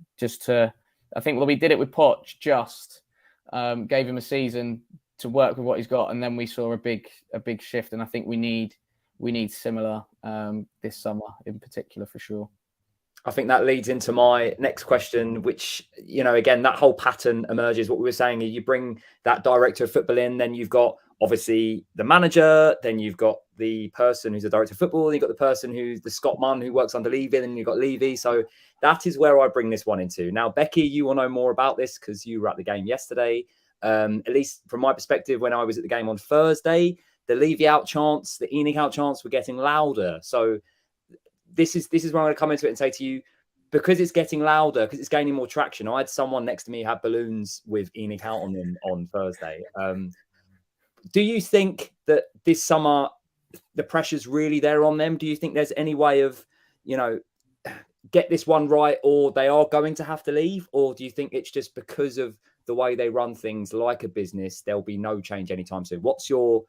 think we did it with Poch, gave him a season to work with what he's got, and then we saw a big shift. And I think we need similar this summer in particular for sure. I think that leads into my next question, which, again, that whole pattern emerges. What we were saying, you bring that director of football in, then you've got obviously the manager, then you've got the person who's a director of football, then you've got the person who's the Scott Munn who works under Levy, and then you've got Levy. So that is where I bring this one into. Now, Becky, you will know more about this because you were at the game yesterday. At least from my perspective, when I was at the game on Thursday, the Levy out chants, the ENIC out chants were getting louder. So this is where I'm going to come into it and say to you, because it's getting louder, because it's gaining more traction. I had someone next to me have balloons with ENIC out on them on Thursday. Do you think that this summer the pressure's really there on them? Do you think there's any way of, get this one right, or they are going to have to leave? Or do you think it's just because of the way they run things like a business, there'll be no change anytime soon? What's your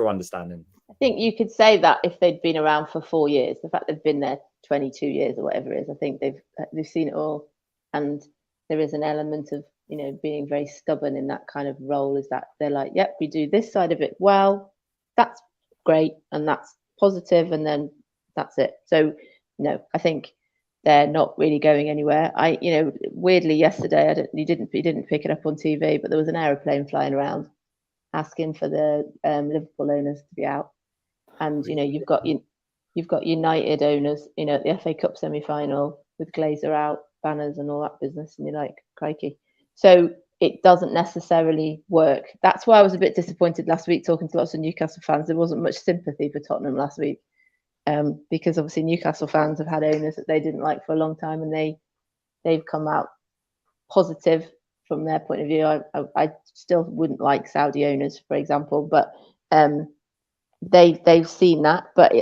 understanding? I think you could say that if they'd been around for 4 years, the fact they've been there 22 years or whatever it is, I think they've seen it all, and there is an element of being very stubborn in that kind of role. Is that they're like, yep, we do this side of it well, that's great, and that's positive, and then that's it. So no, I think they're not really going anywhere. Weirdly yesterday, you didn't pick it up on TV, but there was an aeroplane flying around asking for the Liverpool owners to be out, and you've got United owners, at the FA Cup semi-final with Glazer out, banners and all that business, and you're like, crikey. So it doesn't necessarily work. That's why I was a bit disappointed last week talking to lots of Newcastle fans. There wasn't much sympathy for Tottenham last week, because obviously Newcastle fans have had owners that they didn't like for a long time, and they've come out positive from their point of view. I still wouldn't like Saudi owners, for example, but they've seen that. But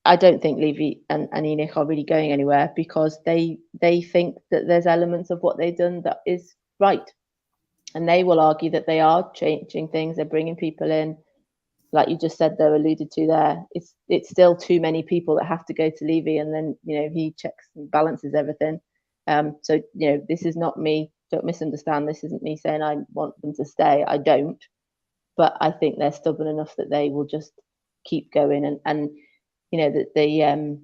I don't think Levy and ENIC are really going anywhere, because they think that there's elements of what they've done that is right, and they will argue that they are changing things. They're bringing people in, like you just said, though, alluded to there. It's still too many people that have to go to Levy, and then he checks and balances everything. So this is not me. Don't misunderstand. This isn't me saying I want them to stay. I don't, but I think they're stubborn enough that they will just keep going. And the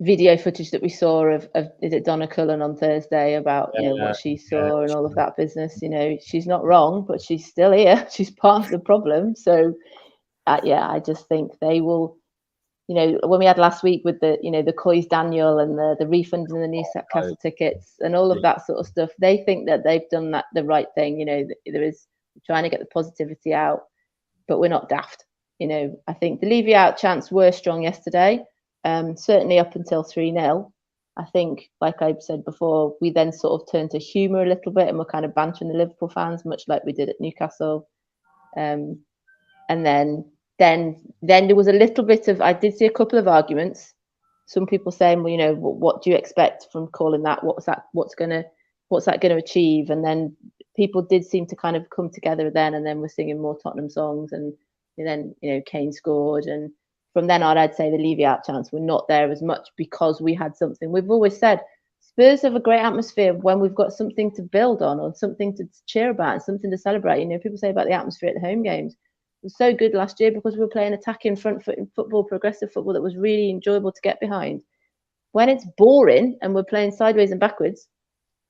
video footage that we saw of is it Donna Cullen on Thursday about what she saw and all of that business. She's not wrong, but she's still here. She's part of the problem. So I just think they will. When we had last week with the the Coys Daniel and the refund and the Newcastle tickets and all of that sort of stuff, they think that they've done the right thing. There is trying to get the positivity out, but we're not daft. I think the Levy out chants were strong yesterday, certainly up until 3-0. I think, like I said before, we then sort of turned to humour a little bit, and we're kind of bantering the Liverpool fans, much like we did at Newcastle. And then there was a little bit of, I did see a couple of arguments. Some people saying, well, what do you expect from calling that? What's that going to achieve? And then people did seem to kind of come together then, and then we're singing more Tottenham songs, and then Kane scored, and from then on, I'd say the Levy out chants were not there as much, because we had something. We've always said Spurs have a great atmosphere when we've got something to build on, or something to cheer about, and something to celebrate. People say about the atmosphere at the home games. It was so good last year because we were playing attacking front foot football, progressive football that was really enjoyable to get behind. When it's boring and we're playing sideways and backwards,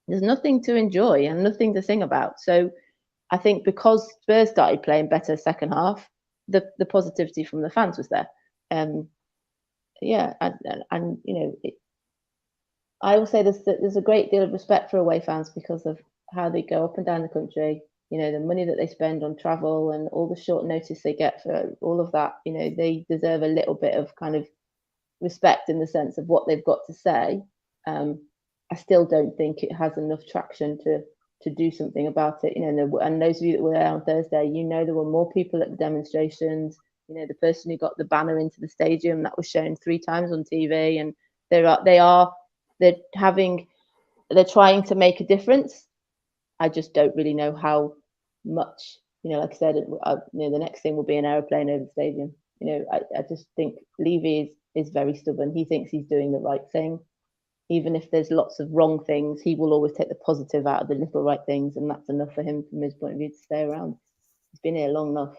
there's nothing to enjoy and nothing to sing about. So I think because Spurs started playing better second half, the positivity from the fans was there. I will say there's a great deal of respect for away fans because of how they go up and down the country. The money that they spend on travel and all the short notice they get for all of that. They deserve a little bit of kind of respect in the sense of what they've got to say. I still don't think it has enough traction to do something about it. And those of you that were there on Thursday, there were more people at the demonstrations. The person who got the banner into the stadium, that was shown 3 times on TV, and they're trying to make a difference. I just don't really know how much like I said, the next thing will be an aeroplane over the stadium. I just think Levy is very stubborn. He thinks he's doing the right thing. Even if there's lots of wrong things, he will always take the positive out of the little right things, and that's enough for him from his point of view to stay around. He's been here long enough.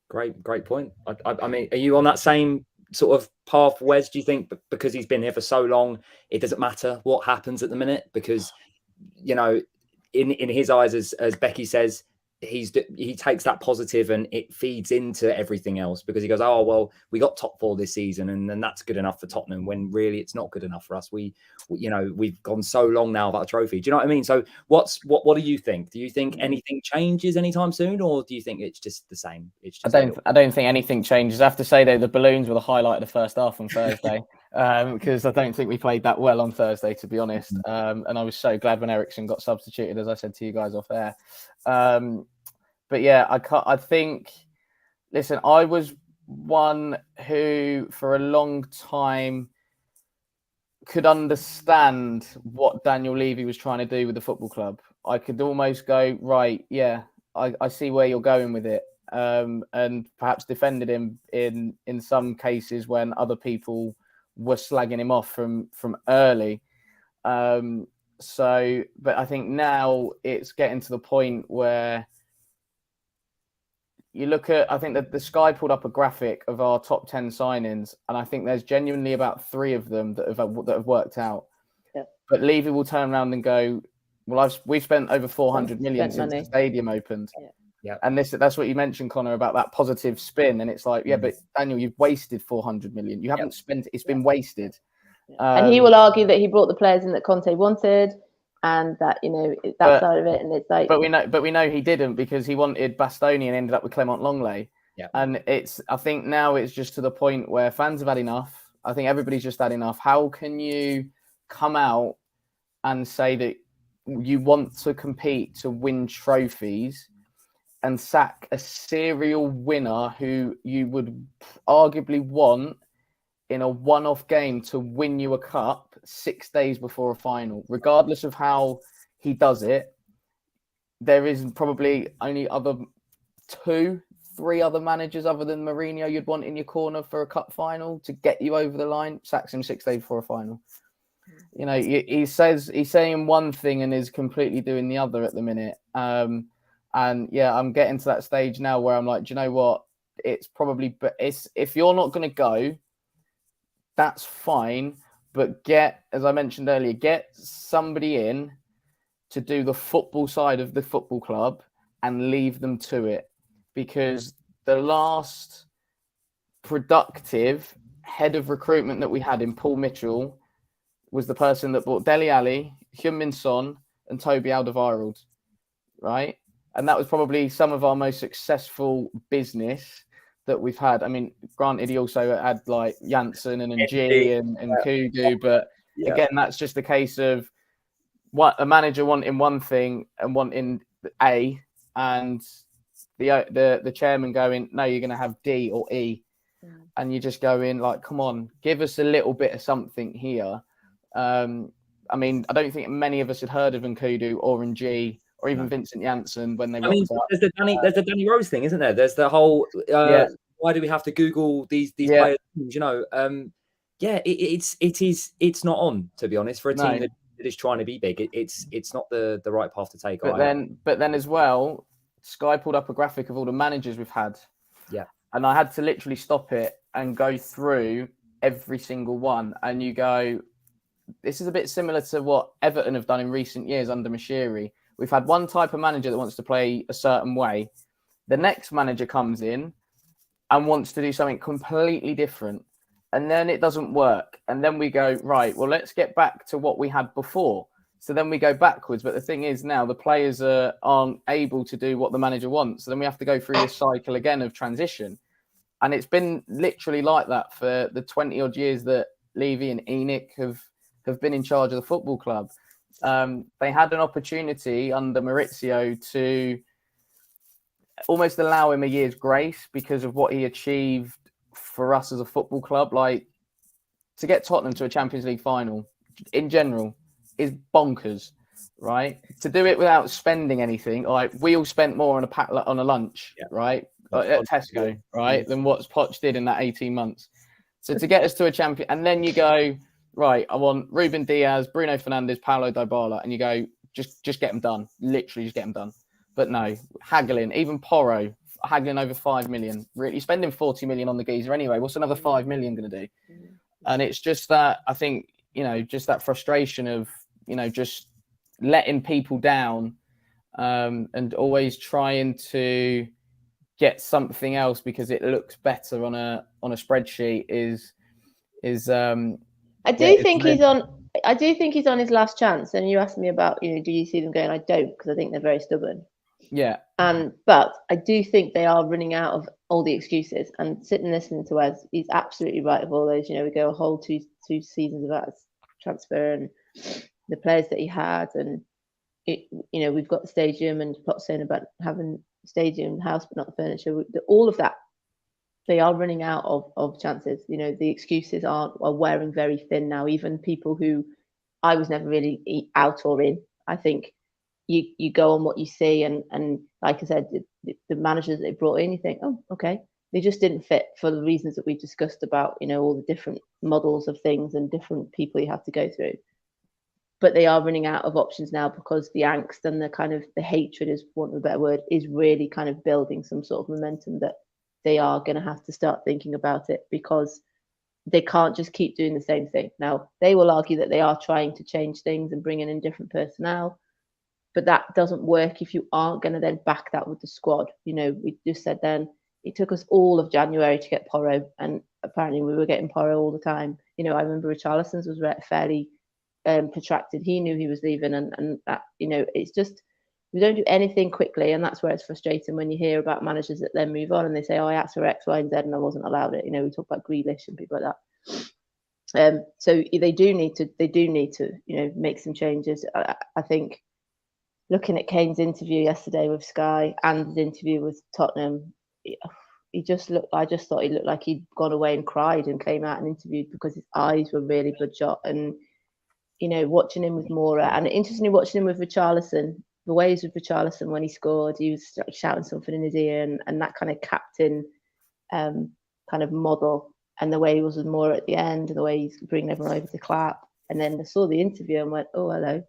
Great point. I mean, are you on that same sort of path, Wes? Do you think because he's been here for so long, it doesn't matter what happens at the minute? Because, in his eyes, as Becky says, he takes that positive and it feeds into everything else, because he goes, oh well, we got top 4 this season and that's good enough for Tottenham, when really it's not good enough for us. We've gone so long now without a trophy. Do you know what I mean? So what do you think? Do you think anything changes anytime soon, or do you think it's just the same? It's just I don't think anything changes. I have to say though, the balloons were the highlight of the first half on Thursday, because I don't think we played that well on Thursday, to be honest. And I was so glad when Eriksen got substituted, as I said to you guys off air. But yeah, I think, listen, I was one who for a long time could understand what Daniel Levy was trying to do with the football club. I could almost go, right, yeah, I see where you're going with it. And perhaps defended him in some cases when other people were slagging him off from early. But I think now it's getting to the point where you look at, I think that the Sky pulled up a graphic of our top 10 signings, and I think there's genuinely about 3 of them that have worked out. Yeah. But Levy will turn around and go, well, we've spent over 400 million since the stadium opened. Yeah. Yeah. And that's what you mentioned, Connor, about that positive spin. And it's like, yeah, but Daniel, you've wasted 400 million. You haven't spent it. It's been wasted. And he will argue that he brought the players in that Conte wanted, and that, that side of it. And it's like, but we know he didn't, because he wanted Bastoni and ended up with Clement Longley. Yeah. And I think now it's just to the point where fans have had enough. I think everybody's just had enough. How can you come out and say that you want to compete to win trophies and sack a serial winner who you would arguably want in a one-off game to win you a cup 6 days before a final? Regardless of how he does it, there is probably only 2-3 other managers other than Mourinho you'd want in your corner for a cup final to get you over the line. Sacks him 6 days before a final. He's saying one thing and is completely doing the other at the minute. And yeah, I'm getting to that stage now where I'm like, do you know what? If you're not going to go, that's fine. But as I mentioned earlier, get somebody in to do the football side of the football club and leave them to it. Because the last productive head of recruitment that we had in Paul Mitchell was the person that bought Dele Alli, Heung-min Son, and Toby Alderweireld, right? And that was probably some of our most successful business that we've had. I mean, granted, he also had like Janssen and G and Kudu, but again, that's just a case of what a manager wanting one thing and wanting A, and the chairman going, no, you're going to have D or E, and you just go in like, come on, give us a little bit of something here. I mean, I don't think many of us had heard of Nkudu or G or even Vincent Janssen when they. There's the Danny Rose thing, isn't there? There's the whole why do we have to Google these players? It's not on, to be honest, for a team that is trying to be big. It's not the right path to take. But then as well, Sky pulled up a graphic of all the managers we've had. Yeah, and I had to literally stop it and go through every single one, and you go, this is a bit similar to what Everton have done in recent years under Mashiri. We've had one type of manager that wants to play a certain way. The next manager comes in and wants to do something completely different. And then it doesn't work. And then we go, right, well, let's get back to what we had before. So then we go backwards. But the thing is now the players aren't able to do what the manager wants. So then we have to go through this cycle again of transition. And it's been literally like that for the 20 odd years that Levy and Enoch have been in charge of the football club. They had an opportunity under Maurizio to almost allow him a year's grace because of what he achieved for us as a football club. Like, to get Tottenham to a Champions League final in general is bonkers. right? To do it without spending anything, like we all spent more on a lunch, right, at Tesco, right, than what Poch did in that 18 months. So to get us to a champion, and then you go, right, I want Ruben Diaz, Bruno Fernandes, Paulo Dybala, and you go, just get them done, literally just get them done. But no, haggling, even Porro, haggling over 5 million, really spending 40 million on the geezer anyway. What's another 5 million going to do? And it's just that, I think, just that frustration of, just letting people down, and always trying to get something else because it looks better on a spreadsheet is I do think he's on his last chance. And you asked me about, do you see them going? I don't, because I think they're very stubborn. Yeah. But I do think they are running out of all the excuses. And sitting listening to Wes, he's absolutely right of all those. We go a whole two seasons of that transfer and the players that he had, and we've got the stadium, and Potts saying about having stadium house but not the furniture. All of that, they are running out of chances. The excuses are wearing very thin now. Even people who I was never really out or in. I think you go on what you see, and like I said, the managers they brought in, you think, oh, okay, they just didn't fit for the reasons that we've discussed about, all the different models of things and different people you have to go through. But they are running out of options now because the angst and the kind of the hatred, is for want of a better word, is really kind of building some sort of momentum that they are going to have to start thinking about it, because they can't just keep doing the same thing. Now, they will argue that they are trying to change things and bringing in different personnel, but that doesn't work if you aren't going to then back that with the squad. We just said then it took us all of January to get Porro, and apparently we were getting Porro all the time. I remember Richarlison's was fairly protracted. He knew he was leaving, and that, it's just, we don't do anything quickly, and that's where it's frustrating when you hear about managers that then move on and they say, oh, I asked for X, Y, and Z and I wasn't allowed it. We talk about Grealish and people like that. So they do need to make some changes. I think looking at Kane's interview yesterday with Sky and his interview with Tottenham, I just thought he looked like he'd gone away and cried and came out and interviewed, because his eyes were really bloodshot. And watching him with Mora, and interestingly watching him with Richarlison, the ways with Richarlison when he scored, he was shouting something in his ear, and that kind of captain kind of model, and the way he was with Mora at the end, and the way he's bringing everyone over to clap. And then I saw the interview and went, oh, hello.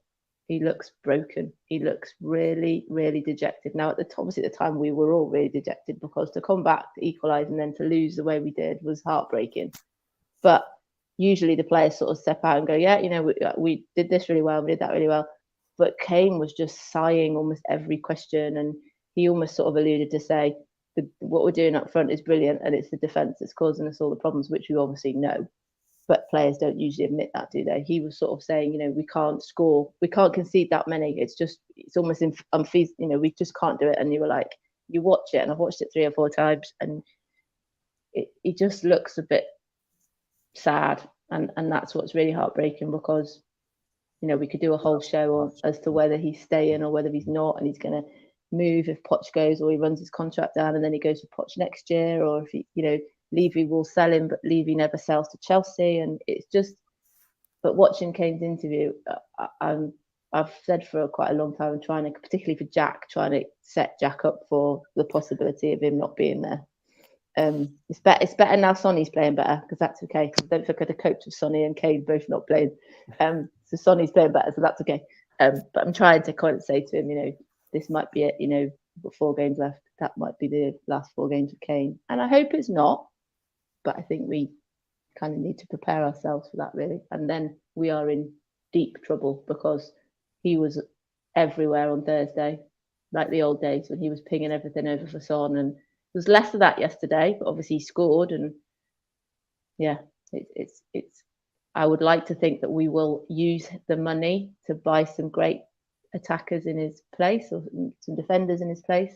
He looks broken. He looks really, really dejected. Now, obviously at the time, we were all really dejected, because to come back to equalise and then to lose the way we did was heartbreaking. But usually the players sort of step out and go, yeah, we did this really well, we did that really well. But Kane was just sighing almost every question, and he almost sort of alluded to say, what we're doing up front is brilliant, and it's the defence that's causing us all the problems, which we obviously know. But players don't usually admit that, do they? He was sort of saying, we can't score, we can't concede that many. It's almost unfeasible, we just can't do it. And you were like, you watch it, and I've watched it 3 or 4 times, and it just looks a bit sad, and that's what's really heartbreaking, because we could do a whole show as to whether he's staying or whether he's not, and he's going to move if Poch goes, or he runs his contract down and then he goes for Poch next year, or if he, Levy will sell him, but Levy never sells to Chelsea. And it's just, but watching Kane's interview, I've said for quite a long time, trying to, particularly for Jack, trying to set Jack up for the possibility of him not being there. It's better now Sonny's playing better, because that's okay, because I don't think I could cope with Sonny and Kane both not playing. So Sonny's playing better, so that's okay. But I'm trying to kind of say to him, this might be it, we've got 4 games left. That might be the last 4 games of Kane. And I hope it's not, but I think we kind of need to prepare ourselves for that, really. And then we are in deep trouble, because he was everywhere on Thursday, like the old days when he was pinging everything over for Son, and there's less of that yesterday, but obviously he scored. And yeah, it's I would like to think that we will use the money to buy some great attackers in his place, or some defenders in his place.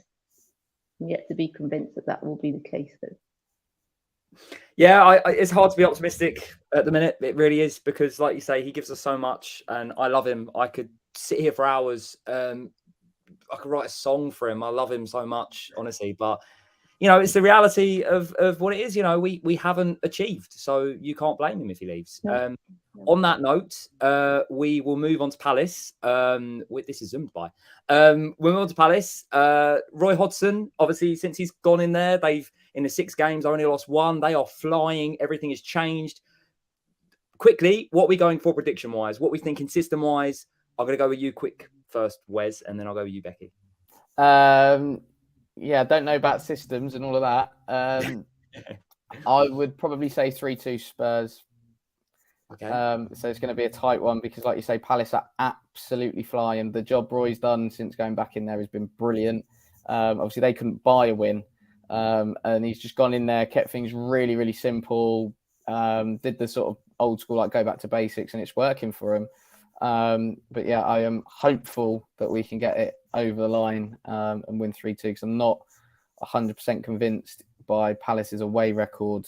I'm yet to be convinced that will be the case, though. Yeah, it's hard to be optimistic at the minute. It really is, because, like you say, he gives us so much, and I love him. I could sit here for hours. I could write a song for him. I love him so much, honestly. But it's the reality of what it is. We haven't achieved, so you can't blame him if he leaves. No. On that note, we will move on to Palace. This is zoomed by. We'll move on to Palace. Roy Hodgson, obviously, since he's gone in there, they've in the 6 games only lost 1. They are flying. Everything has changed. Quickly, what are we going for prediction-wise? What are we thinking system-wise? I'm going to go with you quick first, Wes, and then I'll go with you, Becky. Yeah, I don't know about systems and all of that. I would probably say 3-2 Spurs. Okay. So it's going to be a tight one because, like you say, Palace are absolutely flying. The job Roy's done since going back in there has been brilliant. Obviously, they couldn't buy a win. And he's just gone in there, kept things really, really simple, did the sort of old school, like go back to basics, and it's working for him. But yeah, I am hopeful that we can get it over the line and win 3-2 because I'm not 100% convinced by Palace's away record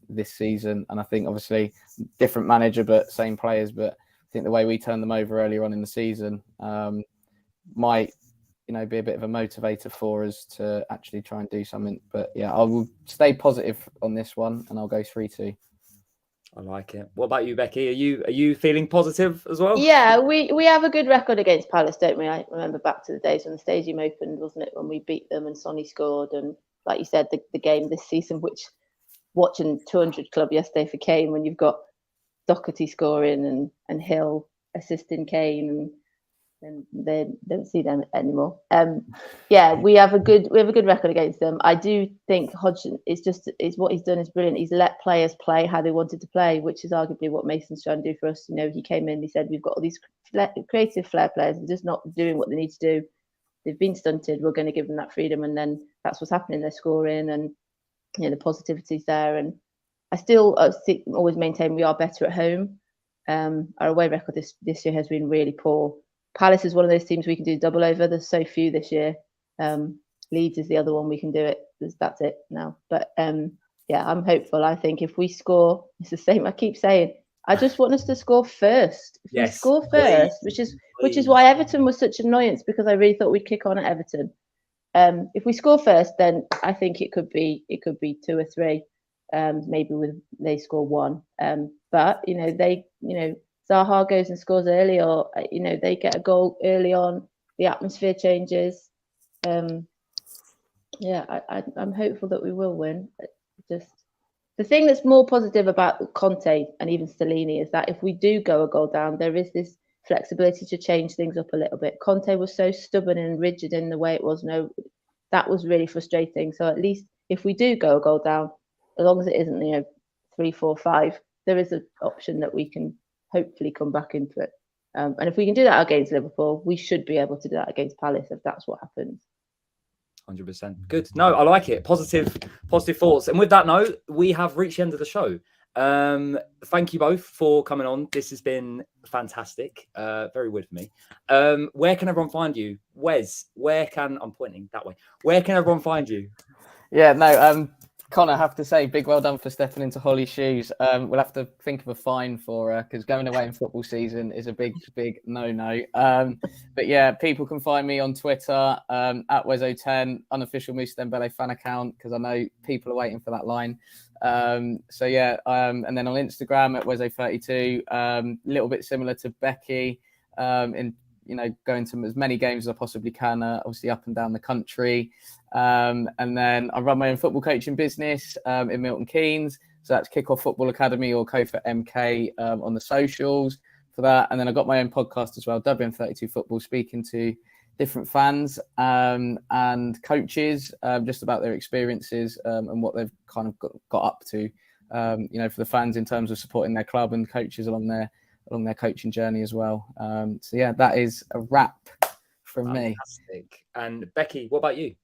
this season. And I think obviously different manager, but same players. But I think the way we turned them over earlier on in the season might, be a bit of a motivator for us to actually try and do something. But yeah, I will stay positive on this one and I'll go 3-2. I like it. What about you, Becky? Are you feeling positive as well? Yeah, we have a good record against Palace, don't we? I remember back to the days when the stadium opened, wasn't it, when we beat them and Sonny scored, and like you said, the game this season, which watching 200 Club yesterday for Kane, when you've got Doherty scoring and Hill assisting Kane, and they don't see them anymore. Yeah, we have a good record against them. I do think Hodgson is what he's done is brilliant. He's let players play how they wanted to play, which is arguably what Mason's trying to do for us. He came in, he said we've got all these creative flair players, they're just not doing what they need to do. They've been stunted. We're going to give them that freedom, and then that's what's happening. They're scoring, and the positivity's there. And I still always maintain we are better at home. Our away record this year has been really poor. Palace is one of those teams we can do double over. There's so few this year. Leeds is the other one we can do it. That's it now. But yeah, I'm hopeful. I think if we score, it's the same. I keep saying, I just want us to score first. If we score first, which is why Everton was such an annoyance, because I really thought we'd kick on at Everton. If we score first, then I think it could be 2 or 3. Maybe they score 1. But Zaha goes and scores early, or they get a goal early on. The atmosphere changes. Yeah, I'm hopeful that we will win. Just the thing that's more positive about Conte and even Stellini is that if we do go a goal down, there is this flexibility to change things up a little bit. Conte was so stubborn and rigid in the way it was. That was really frustrating. So at least if we do go a goal down, as long as it isn't 3, 4, 5, there is an option that we can hopefully come back into it. And if we can do that against Liverpool, we should be able to do that against Palace if that's what happens. 100%. Good. No, I like it. Positive thoughts. And with that note, we have reached the end of the show. Thank you both for coming on. This has been fantastic. Very weird for me. Where can everyone find you? Wes, I'm pointing that way. Where can everyone find you? Yeah, no, Connor, I have to say, big well done for stepping into Hollie's shoes. We'll have to think of a fine for her because going away in football season is a big no-no. But yeah, people can find me on Twitter at Wezo10, unofficial Moussa Dembele fan account, because I know people are waiting for that line. So yeah, and then on Instagram at Wezo32, a little bit similar to Becky, in going to as many games as I possibly can, obviously up and down the country. And then I run my own football coaching business in Milton Keynes. So that's Kickoff Football Academy, or Kofa MK on the socials for that. And then I got my own podcast as well, WM32 Football, speaking to different fans and coaches just about their experiences and what they've kind of got up to, for the fans in terms of supporting their club and coaches along their coaching journey as well. So yeah, that is a wrap from me. And Becky, what about you?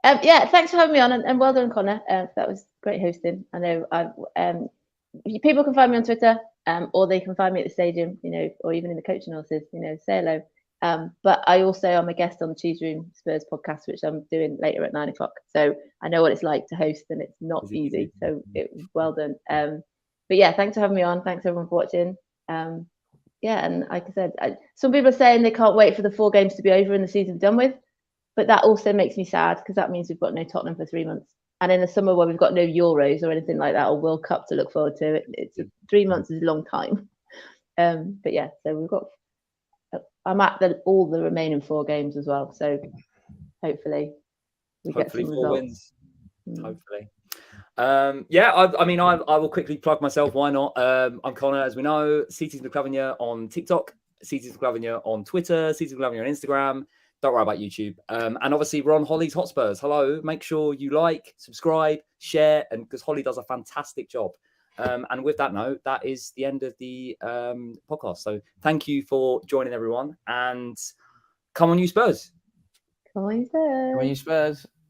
Yeah, thanks for having me on, and well done, Connor. That was great hosting. I know people can find me on Twitter, or they can find me at the stadium, or even in the coaching horses, say hello. But I also am a guest on the Cheese Room Spurs podcast, which I'm doing later at 9:00. So I know what it's like to host, and it's not easy. So it was well done. But yeah, thanks for having me on. Thanks everyone for watching. Yeah, and like I said, some people are saying they can't wait for the 4 games to be over and the season done with. But that also makes me sad because that means we've got no Tottenham for 3 months. And in the summer where we've got no Euros or anything like that, or World Cup to look forward to, it's 3 months is a long time. But yeah, so we've got. I'm at all the remaining 4 games as well, so hopefully we get some 4 results. wins. Hopefully. Yeah, I mean, I will quickly plug myself. Why not? I'm Connor, as we know. CT's McClavinia on TikTok, CT's McClavinia on Twitter, CT's McClavinia on Instagram. Don't worry about YouTube. And obviously, we're on Hollie's Hotspurs. Hello. Make sure you like, subscribe, share, and because Hollie does a fantastic job. And with that note, that is the end of the podcast. So thank you for joining, everyone. And come on, you Spurs. Come on, you Spurs. Come on, you Spurs.